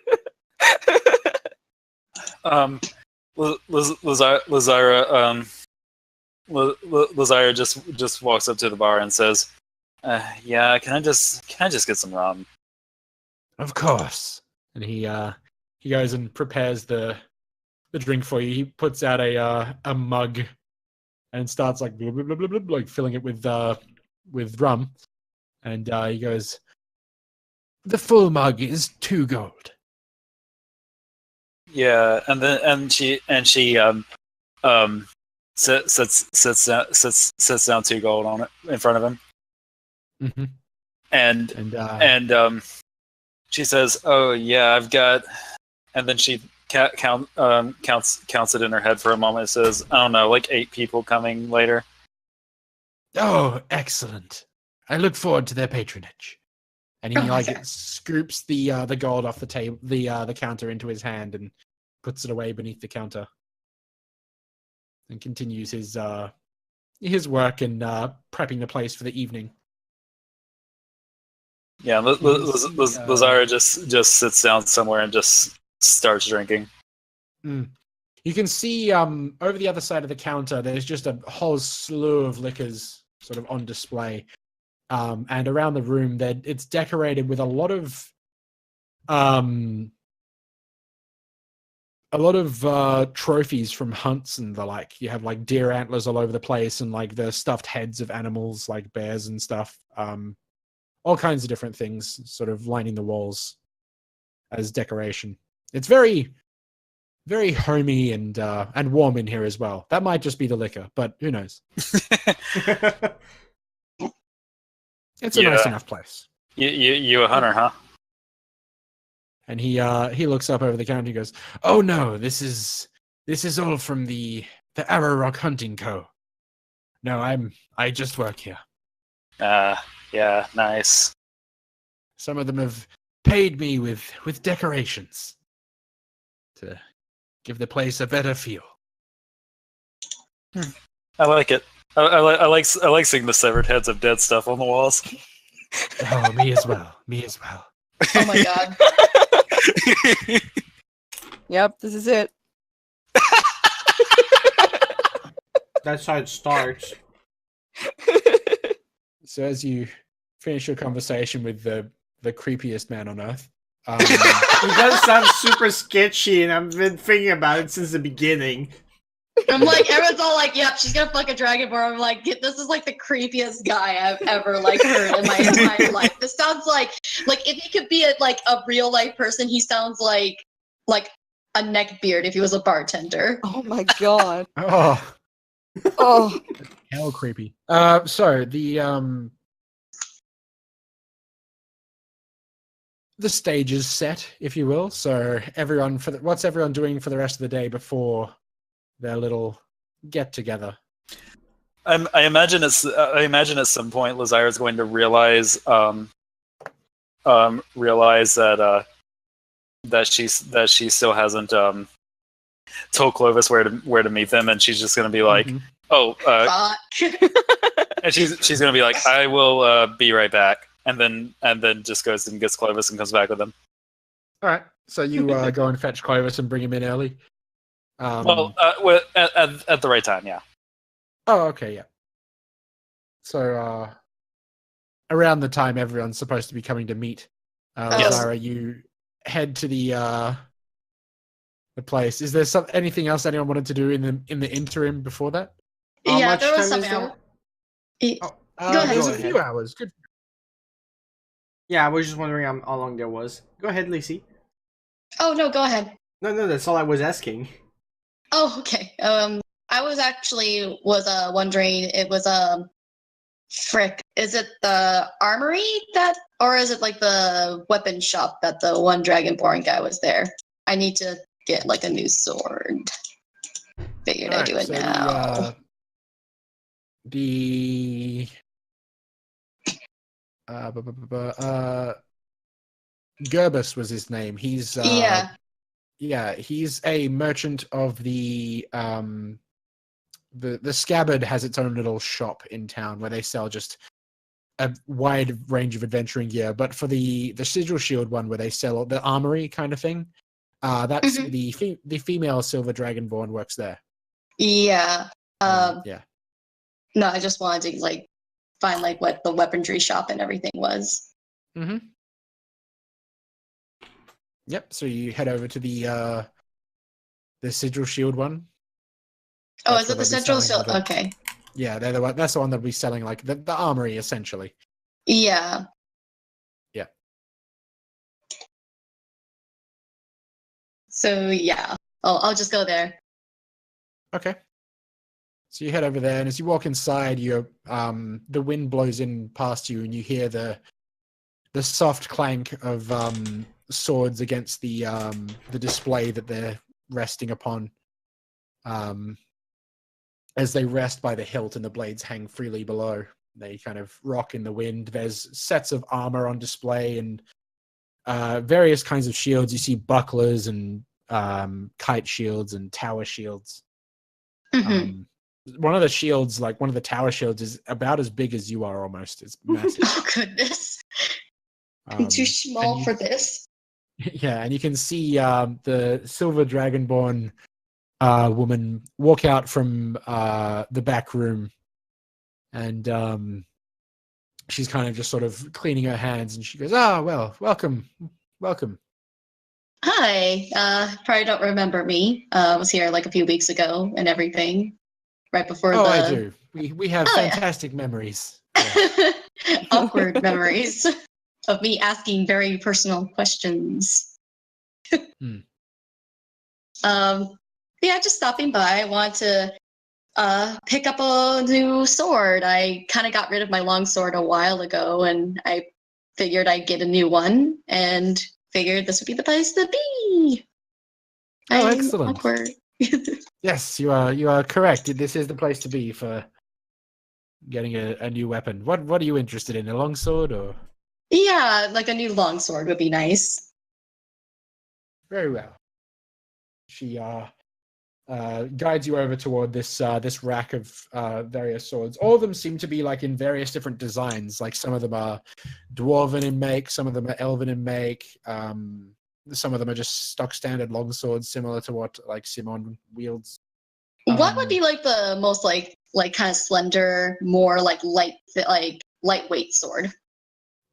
Lazara just walks up to the bar and says, "Yeah, can I just get some rum?" Of course. And he goes and prepares the drink for you. He puts out a mug and starts like blah, blah, blah, blah, blah, like filling it with rum. And he goes, "The full mug is 2 gold." Yeah, and she sits down 2 gold on it in front of him, Mm-hmm. and she says, "Oh yeah, I've got," and then she counts it in her head for a moment. It says, "I don't know, like 8 people coming later." Oh, excellent! I look forward to their patronage. And he scoops the gold off the table, the counter into his hand and puts it away beneath the counter, and continues his work and prepping the place for the evening. Yeah, Lazara just sits down somewhere and just starts drinking. You can see over the other side of the counter, there's just a whole slew of liquors sort of on display. And around the room, it's decorated with a lot of trophies from hunts and the like. You have like deer antlers all over the place, and like the stuffed heads of animals like bears and stuff. All kinds of different things, sort of lining the walls as decoration. It's very, very homey and warm in here as well. That might just be the liquor, but who knows? It's a nice enough place. You a hunter, huh? And he looks up over the counter. He goes, "Oh no, this is all from the Arrow Rock Hunting Co. No, I just work here. Yeah, nice. Some of them have paid me with decorations to give the place a better feel." I like it. I like seeing the severed heads of dead stuff on the walls. Oh, me as well. Me as well. Oh my god. Yep, this is it. That's how it starts. So as you finish your conversation with the creepiest man on earth, It does sound super sketchy, and I've been thinking about it since the beginning. I'm like, everyone's all like, yep, she's gonna fuck a dragonborn. I'm like, this is like the creepiest guy I've ever like heard in my entire life. This sounds like if he could be a real life person, he sounds like a neckbeard if he was a bartender. Oh my god. oh, Oh. hell creepy. So the stage is set, if you will. So what's everyone doing for the rest of the day before their little get together? I imagine at some point Lazara is going to realize that she still hasn't told Clovis where to meet them, and she's just going to be like, Fuck. and she's going to be like, "I will be right back," and then just goes and gets Clovis and comes back with them. All right. So you go and fetch Clovis and bring him in early. At the right time, yeah. Oh, okay, yeah. So around the time everyone's supposed to be coming to meet, Yes. Lazara, you head to the place. Is there anything else anyone wanted to do in the interim before that? How Yeah, much there was time is something. there? Go ahead. There's Go a ahead. few hours. Good. Yeah, I was just wondering how long there was. Go ahead, Lacey. Oh no, go ahead. No, that's all I was asking. Oh, okay. I was wondering. It was frick. Is it the armory or is it like the weapon shop that the one dragonborn guy was there? I need to get like a new sword. Figured I'd do it now. Gerbus was his name. He's Yeah. Yeah, he's a merchant of the Scabbard has its own little shop in town where they sell just a wide range of adventuring gear. But for the Sigil Shield one, where they sell the armory kind of thing, that's Mhm. the female Silver Dragonborn works there. Yeah. Yeah. No, I just wanted to like find like what the weaponry shop and everything was. Mm-hmm. Yep. So you head over to the Sigil Shield one. Oh, That's is it where the they'll be central? selling all the- Okay. Yeah, they're the one. That's the one that'll be selling like the armory essentially. Yeah. Yeah. So yeah. Oh, I'll just go there. Okay. So you head over there, and as you walk inside, you the wind blows in past you, and you hear the soft clank of swords against the display that they're resting upon. As they rest by the hilt and the blades hang freely below, they kind of rock in the wind. There's sets of armor on display and various kinds of shields. You see bucklers and kite shields and tower shields. Mhm. One of the shields, like one of the tower shields, is about as big as you are almost. It's massive. Oh goodness. I'm too And small you- for this. Yeah, and you can see the Silver Dragonborn woman walk out from the back room, and she's kind of just sort of cleaning her hands, and she goes, "Ah, well, welcome, welcome." Hi. Probably don't remember me. I was here like a few weeks ago and everything. Right before Oh, the I do. We have Oh, yeah. fantastic memories. Yeah. awkward memories of me asking very personal questions. Hmm. Yeah, just stopping by. I want to pick up a new sword. I kind of got rid of my long sword a while ago, and I figured I'd get a new one, and figured this would be the place to be. Oh, I'm excellent. awkward. Yes, you are correct. This is the place to be for getting a new weapon. What are you interested in? A longsword or? Yeah, like a new long sword would be nice. Very well. She guides you over toward this rack of various swords. All of them seem to be like in various different designs. Like some of them are dwarven in make, some of them are elven in make. Some of them are just stock standard long swords, similar to what like Simon wields. What would be like the most like kind of slender, more like lightweight sword?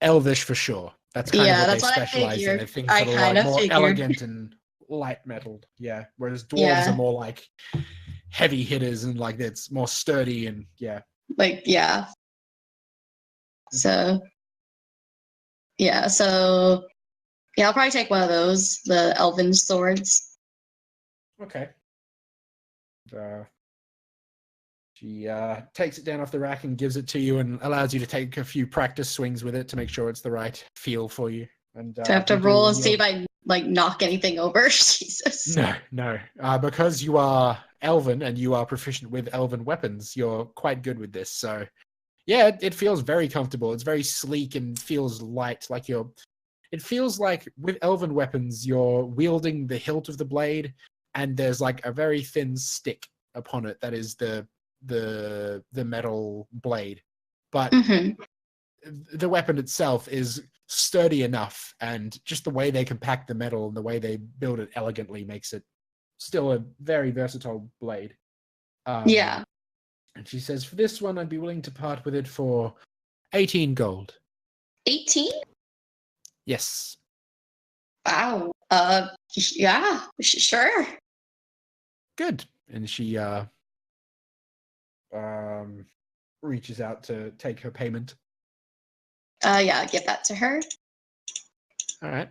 Elvish for sure. That's kind of Yeah, what they that's what I specialize in. figured. They're things I that are kind like of more figured. elegant and light metalled. Yeah. Whereas dwarves Yeah. are more like heavy hitters and like it's more sturdy and yeah. Like yeah. So yeah, so yeah, I'll probably take one of those, the elven swords. Okay. She takes it down off the rack and gives it to you and allows you to take a few practice swings with it to make sure it's the right feel for you. And Do I have to you do, roll and and see you're- if I like knock anything over? Jesus. No. Because you are elven and you are proficient with elven weapons, you're quite good with this. So, yeah, it feels very comfortable. It's very sleek and feels light. Like it feels like with elven weapons, you're wielding the hilt of the blade, and there's like a very thin stick upon it that is the metal blade. But Mhm. the weapon itself is sturdy enough, and just the way they compact the metal and the way they build it elegantly makes it still a very versatile blade. Yeah. And she says, for this one, I'd be willing to part with it for 18 gold. 18? Yes. Wow. Yeah, sure. Good. And she reaches out to take her payment. Yeah, I'll give that to her. All right.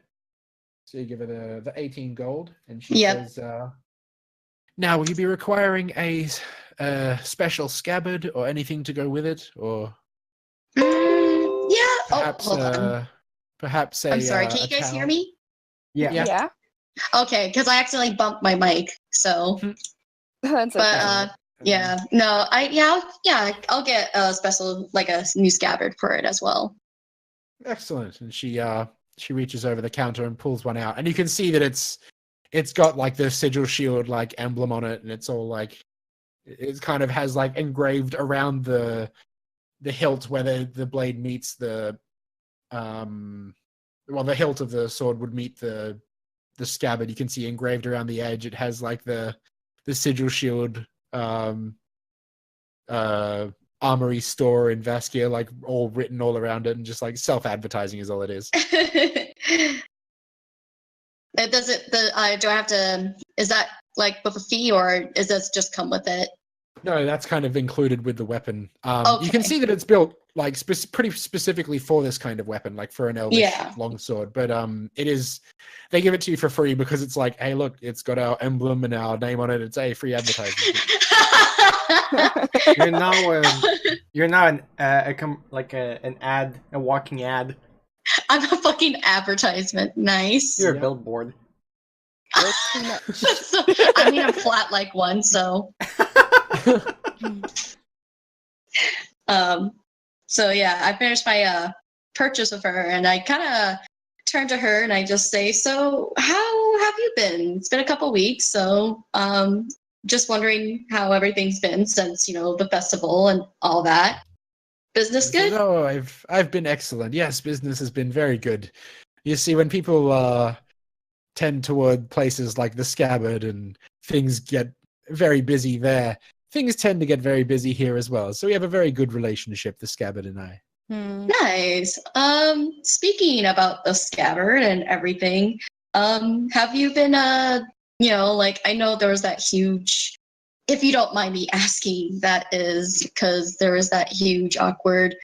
So you give her the 18 gold, and she Yep. says, now, will you be requiring a special scabbard or anything to go with it? Or Yeah. perhaps, hold on. perhaps a I'm sorry. Can a you guys hear towel? me? Yeah. Yeah. Okay, because I accidentally bumped my mic. So, That's but okay. yeah, no, I'll get a special like a new scabbard for it as well. Excellent. And she reaches over the counter and pulls one out, and you can see that it's it's got like the sigil shield like emblem on it, and it's all like it kind of has like engraved around the hilt where the blade meets the the hilt of the sword would meet the scabbard. You can see engraved around the edge. It has like the sigil shield armory store in Vaskia, like all written all around it, and just like self-advertising is all it is. Does it? Do I have to? Is that like with a fee, or is this just come with it? No, that's kind of included with the weapon. Okay. You can see that it's built like pretty specifically for this kind of weapon, like for an elvish longsword. But it is, they give it to you for free because it's like, hey, look, it's got our emblem and our name on it. It's a free advertising. You're now an ad, a walking ad. I'm a fucking advertisement. Nice. You're a billboard. So, I mean, I'm flat like one, so. So yeah, I finished my purchase with her, and I kind of turn to her and I just say, "So, how have you been? It's been a couple weeks, so just wondering how everything's been since the festival and all that. Business good?" No, I've been excellent. Yes, business has been very good. You see, when people tend toward places like the Scabbard and things get very busy there, things tend to get very busy here as well. So we have a very good relationship, the Scabbard and I. Nice. Speaking about the Scabbard and everything, have you been like, I know there was that huge, if you don't mind me asking, that is because there was that huge awkward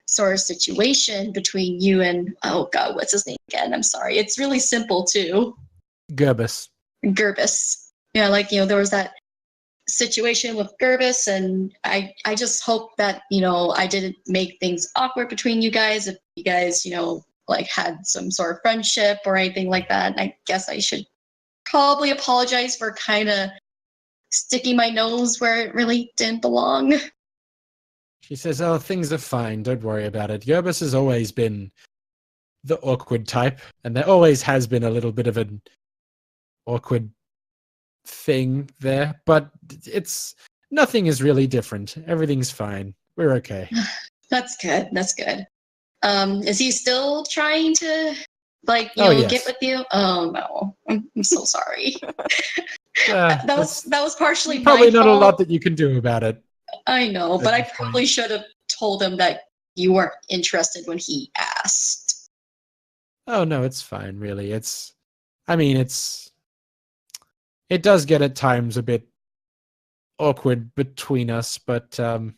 sort of situation between you and, oh god, what's his name again? I'm sorry. It's really simple too. Gerbus. Yeah, like, there was that situation with Gerbus, and I just hope that, I didn't make things awkward between you guys. If you guys, like had some sort of friendship or anything like that. And I guess I should probably apologize for kind of sticking my nose where it really didn't belong. She says, "Oh, things are fine. Don't worry about it. Gerbus has always been the awkward type, and there always has been a little bit of an awkward thing there, but nothing is really different. Everything's fine. We're okay." That's good. Is he still trying to Yes. get with you? Oh no, I'm so sorry. that was partially probably my not fault. a lot that you can do about it. I know, at but I this point. probably should have told him that you weren't interested when he asked. Oh no, it's fine. Really, it does get at times a bit awkward between us, but and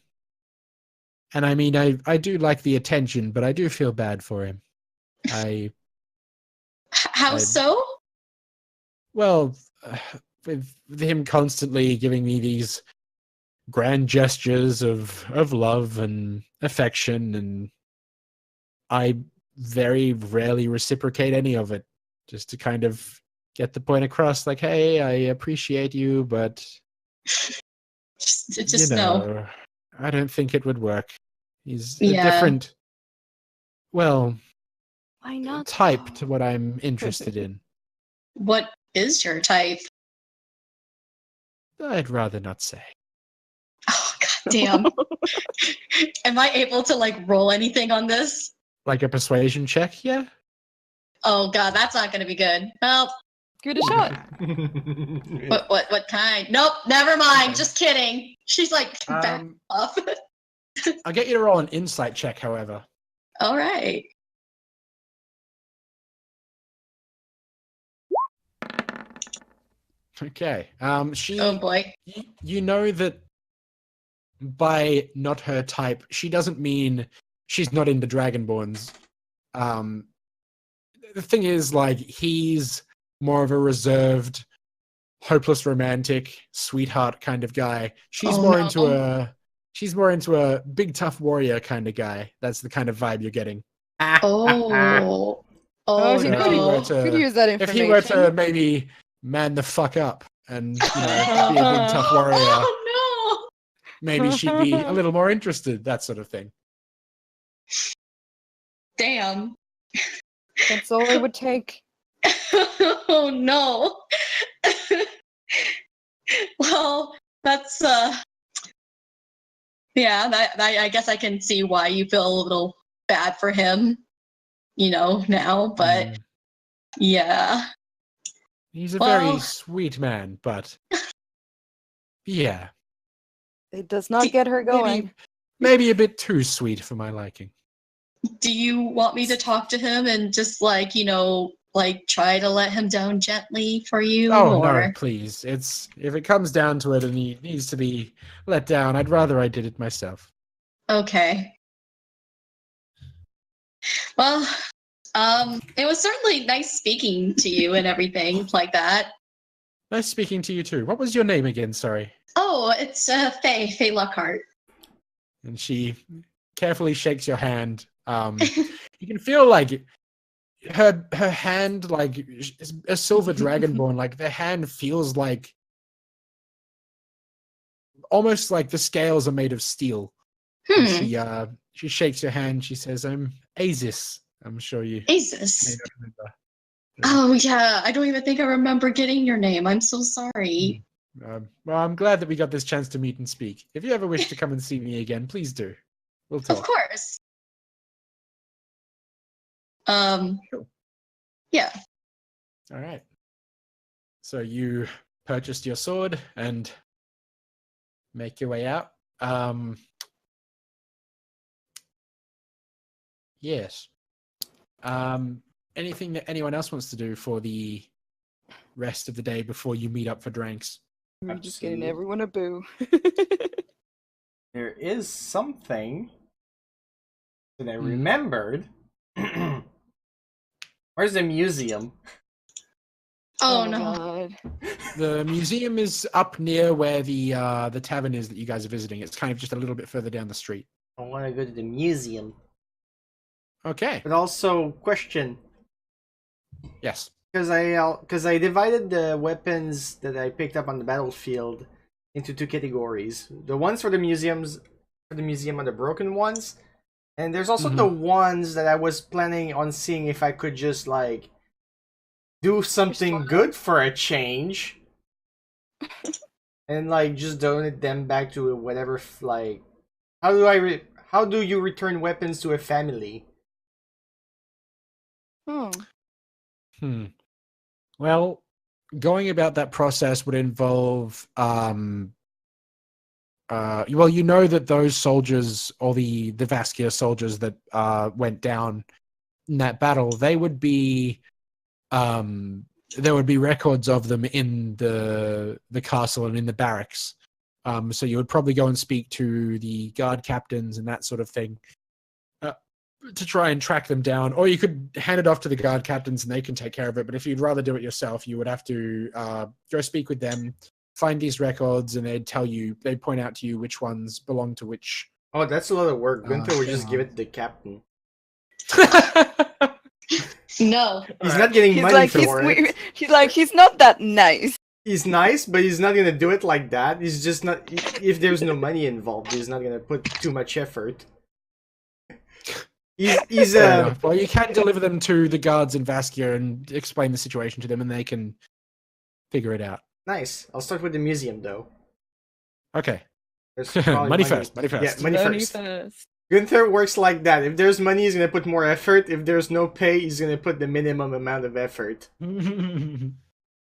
I mean, I do like the attention, but I do feel bad for him. How so? Well, with him constantly giving me these grand gestures of love and affection, and I very rarely reciprocate any of it, just to kind of get the point across, like, hey, I appreciate you, but just no. I don't think it would work. He's a Yeah. different, well, Why not? type to what I'm interested in. What is your type? I'd rather not say. Oh god damn. Am I able to roll anything on this? Like a persuasion check, yeah? Oh god, that's not gonna be good. Well, Give it a shot. what kind? Nope, never mind. Just kidding. She's back off. I'll get you to roll an insight check, however. All right. Okay. Oh boy. You know that by not her type, she doesn't mean she's not into Dragonborns. The thing is, he's more of a reserved, hopeless romantic, sweetheart kind of guy. She's more into a big tough warrior kind of guy. That's the kind of vibe you're getting. Oh. Oh, Oh he no. could use that If information. he were to maybe man the fuck up and be a big tough warrior, Oh maybe she'd be a little more interested, that sort of thing. no. Damn. That's all it would take. Oh no. Well, that's yeah, that I guess I can see why you feel a little bad for him, now, but Mm. yeah. He's a very Well, sweet man, but yeah, It does not get her going. maybe a bit too sweet for my liking. do you want me to talk to him and just try to let him down gently for you, Oh no, or please. If it comes down to it and he needs to be let down, I'd rather I did it myself. okay. Well, it was certainly nice speaking to you and everything like that. Nice speaking to you too. What was your name again? Sorry. Oh, it's Faye Lockhart. And she carefully shakes your hand. You can feel like her hand, like a silver dragonborn, like the hand feels like almost like the scales are made of steel. And she shakes your hand. She says, "I'm Asis. I'm sure you may Asus. not remember." Oh yeah, I don't even think I remember getting your name. I'm so sorry. Well, I'm glad that we got this chance to meet and speak. If you ever wish to come and see me again, please do. We'll Of talk. course. Cool. Yeah. All right. So you purchased your sword and make your way out. Yes. Anything that anyone else wants to do for the rest of the day before you meet up for drinks? We're just getting Absolutely. everyone a boo. There is something that I Mhm. remembered. Where's the museum? Oh, my no. God. The museum is up near where the tavern is that you guys are visiting. It's kind of just a little bit further down the street. I want to go to the museum. Okay. But also, question. Yes. Because I divided the weapons that I picked up on the battlefield into two categories. The ones for the museum are the broken ones, and there's also the ones that I was planning on seeing if I could just like do something good for a change, and like just donate them back to whatever like. How do you return weapons to a family? Oh. Well, going about that process would involve well, you know that those soldiers, or the Vaskia soldiers that went down in that battle, they would be there would be records of them in the castle and in the barracks. So you would probably go and speak to the guard captains and that sort of thing to try and track them down, or you could hand it off to the guard captains and they can take care of it. But if you'd rather do it yourself, you would have to go speak with them, find these records, and they'd point out to you which ones belong to which. Oh, that's a lot of work. Gunther would just give Sure. it to the captain. No. He's not getting He's money like, for it. he's not that nice. He's nice, but he's not gonna do it like that. He's just not. If there's no money involved, he's not gonna put too much effort. He's Fair enough. Well, you can deliver them to the guards in Vaskia and explain the situation to them, and they can figure it out. nice. I'll start with the museum though. Okay. There's probably Money first. Money Yeah, first. money Money first. first. Gunther works like that. If there's money, he's gonna put more effort. If there's no pay, he's gonna put the minimum amount of effort.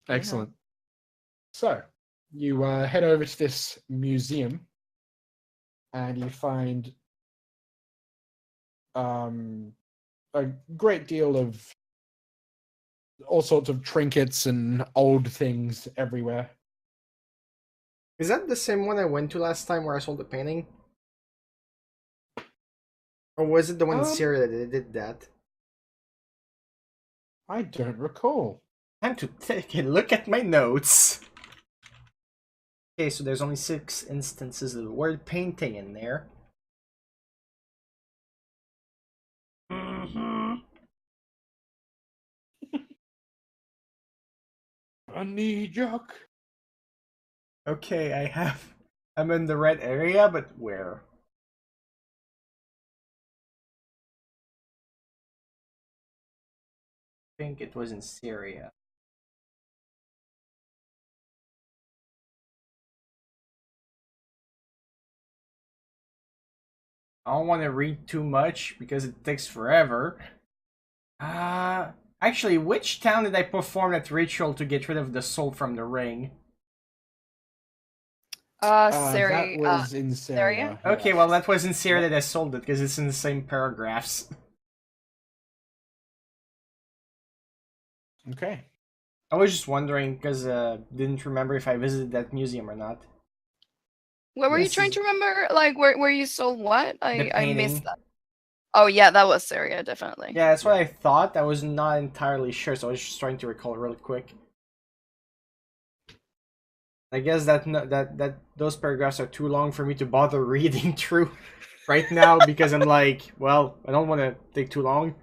Excellent. So you head over to this museum, and you find a great deal of all sorts of trinkets and old things everywhere. Is that the same one I went to last time where I sold the painting? Or was it the one in Syria that did that? I don't recall. Time to take a look at my notes. Okay, so there's only 6 instances of the word painting in there. I need yuck. Okay, I'm in the red area, but where? think it was in Syria. I don't want to read too much because it takes forever. Actually, which town did I perform that ritual to get rid of the soul from the ring? Sari, that was in Syria. Okay, yeah. well, that was in Syria that I sold it because it's in the same paragraphs. Okay. I was just wondering because didn't remember if I visited that museum or not. what were you This trying is- to remember? Like, where you sold what? The I missed painting. that. Oh yeah, that was Syria, definitely. Yeah, that's what I thought. I was not entirely sure, so I was just trying to recall real quick. I guess that those paragraphs are too long for me to bother reading through right now because I'm like, well, I don't want to take too long.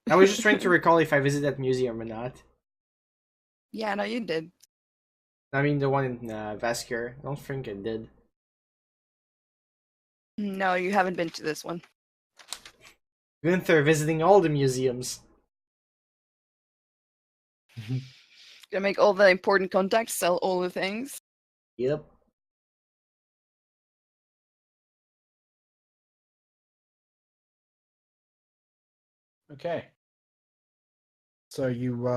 I was just trying to recall if I visited that museum or not. Yeah, no, you did. I mean, the one in Vasker. I don't think I did. No, you haven't been to this one. Gunther visiting all the museums. Gonna make all the important contacts, sell all the things. Yep. Okay. So you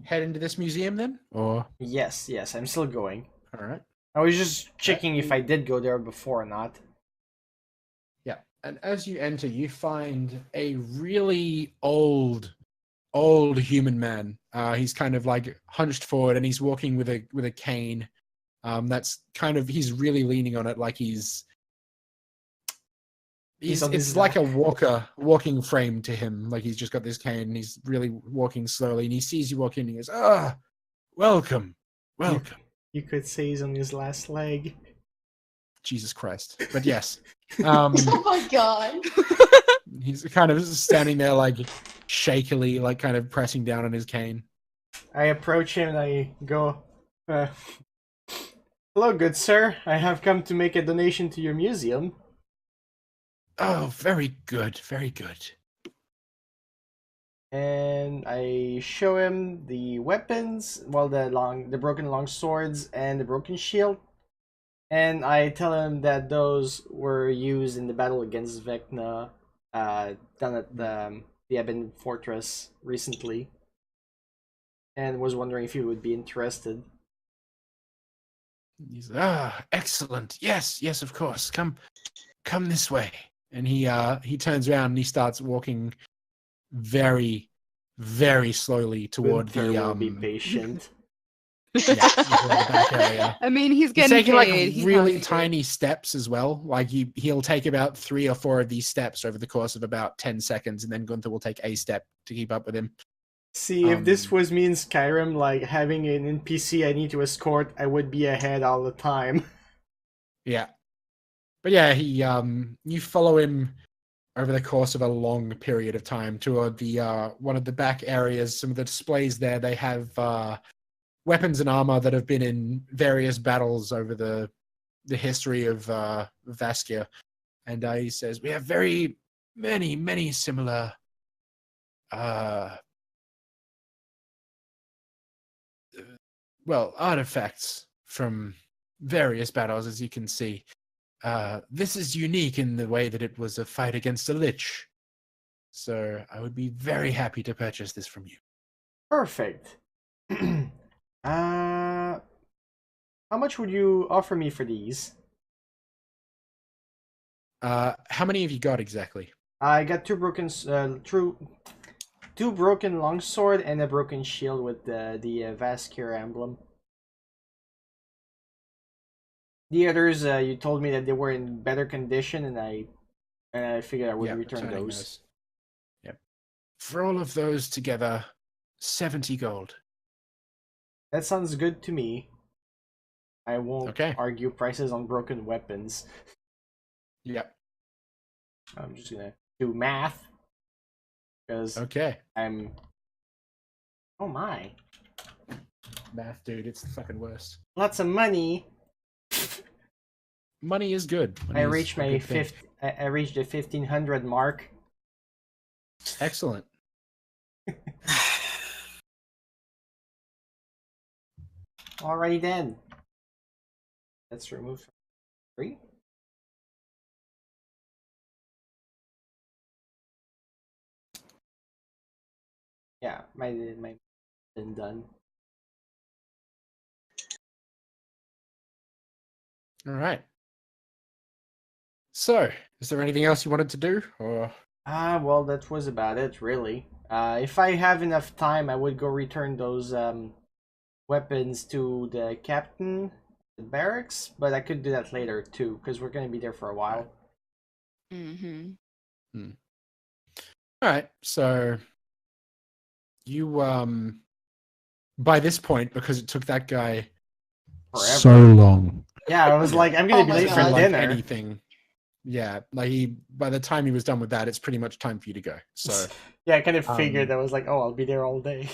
head into this museum then, or Yes, I'm still going. all right? I was just checking if I did go there before or not. Yeah. And as you enter, you find a really old human man. He's kind of like hunched forward, and he's walking with a cane. That's kind of he's really leaning on it, like he's on his it's like a back. walking frame to him. Like he's just got this cane, and he's really walking slowly. And he sees you walk in, and he goes, "Ah, welcome." You could say he's on his last leg. Jesus Christ! But yes, Oh my god. he's kind of standing there, like shakily, like kind of pressing down on his cane. I approach him and I go, hello, good sir. I have come to make a donation to your museum. Oh, very good, very good. And I show him the weapons, well, the broken long swords and the broken shield. And I tell him that those were used in the battle against Vecna, done at the Ebon Fortress recently. And was wondering if you would be interested. He's excellent. Yes, of course. Come this way. And he turns around and he starts walking very, very slowly toward Gunther the will be patient. toward the back area. I mean, he's He's getting taking like paid. He's really hungry. tiny steps as well. Like he'll take about 3 or 4 of these steps over the course of about 10 seconds, and then Gunther will take a step to keep up with him. See, if this was me in Skyrim, like having an NPC I need to escort, I would be ahead all the time. Yeah. But yeah, he you follow him over the course of a long period of time toward the one of the back areas. Some of the displays there, they have weapons and armor that have been in various battles over the history of Vaskia. And he says, we have very many similar artifacts from various battles, as you can see. This is unique in the way that it was a fight against a lich. So I would be very happy to purchase this from you. Perfect. How much would you offer me for these? How many have you got exactly? I got two broken longsword and a broken shield with the Vaskir emblem. The others, you told me that they were in better condition, and I figured I would return returning those. Yep. For all of those together, 70 gold. That sounds good to me. I won't argue prices on broken weapons. Yep. I'm just gonna do math. Because I'm... Oh my. Math, dude, it's the fucking worst. Lots of money. Money is good. I reached the 1500 mark. Excellent. Alrighty then. Let's remove 3. Yeah, my been done. All right. So, is there anything else you wanted to do, or? Well, that was about it, really. If I have enough time, I would go return those weapons to the captain, the barracks, but I could do that later too, because we're gonna be there for a while. Mm-hmm. All right. So, you by this point, because it took that guy Forever. so long. Yeah, I was like, I'm gonna Oh be my late for God. like dinner. anything. Yeah, like by the time he was done with that, it's pretty much time for you to go. So Yeah, I kind of figured Um, I was like, oh, I'll be there all day.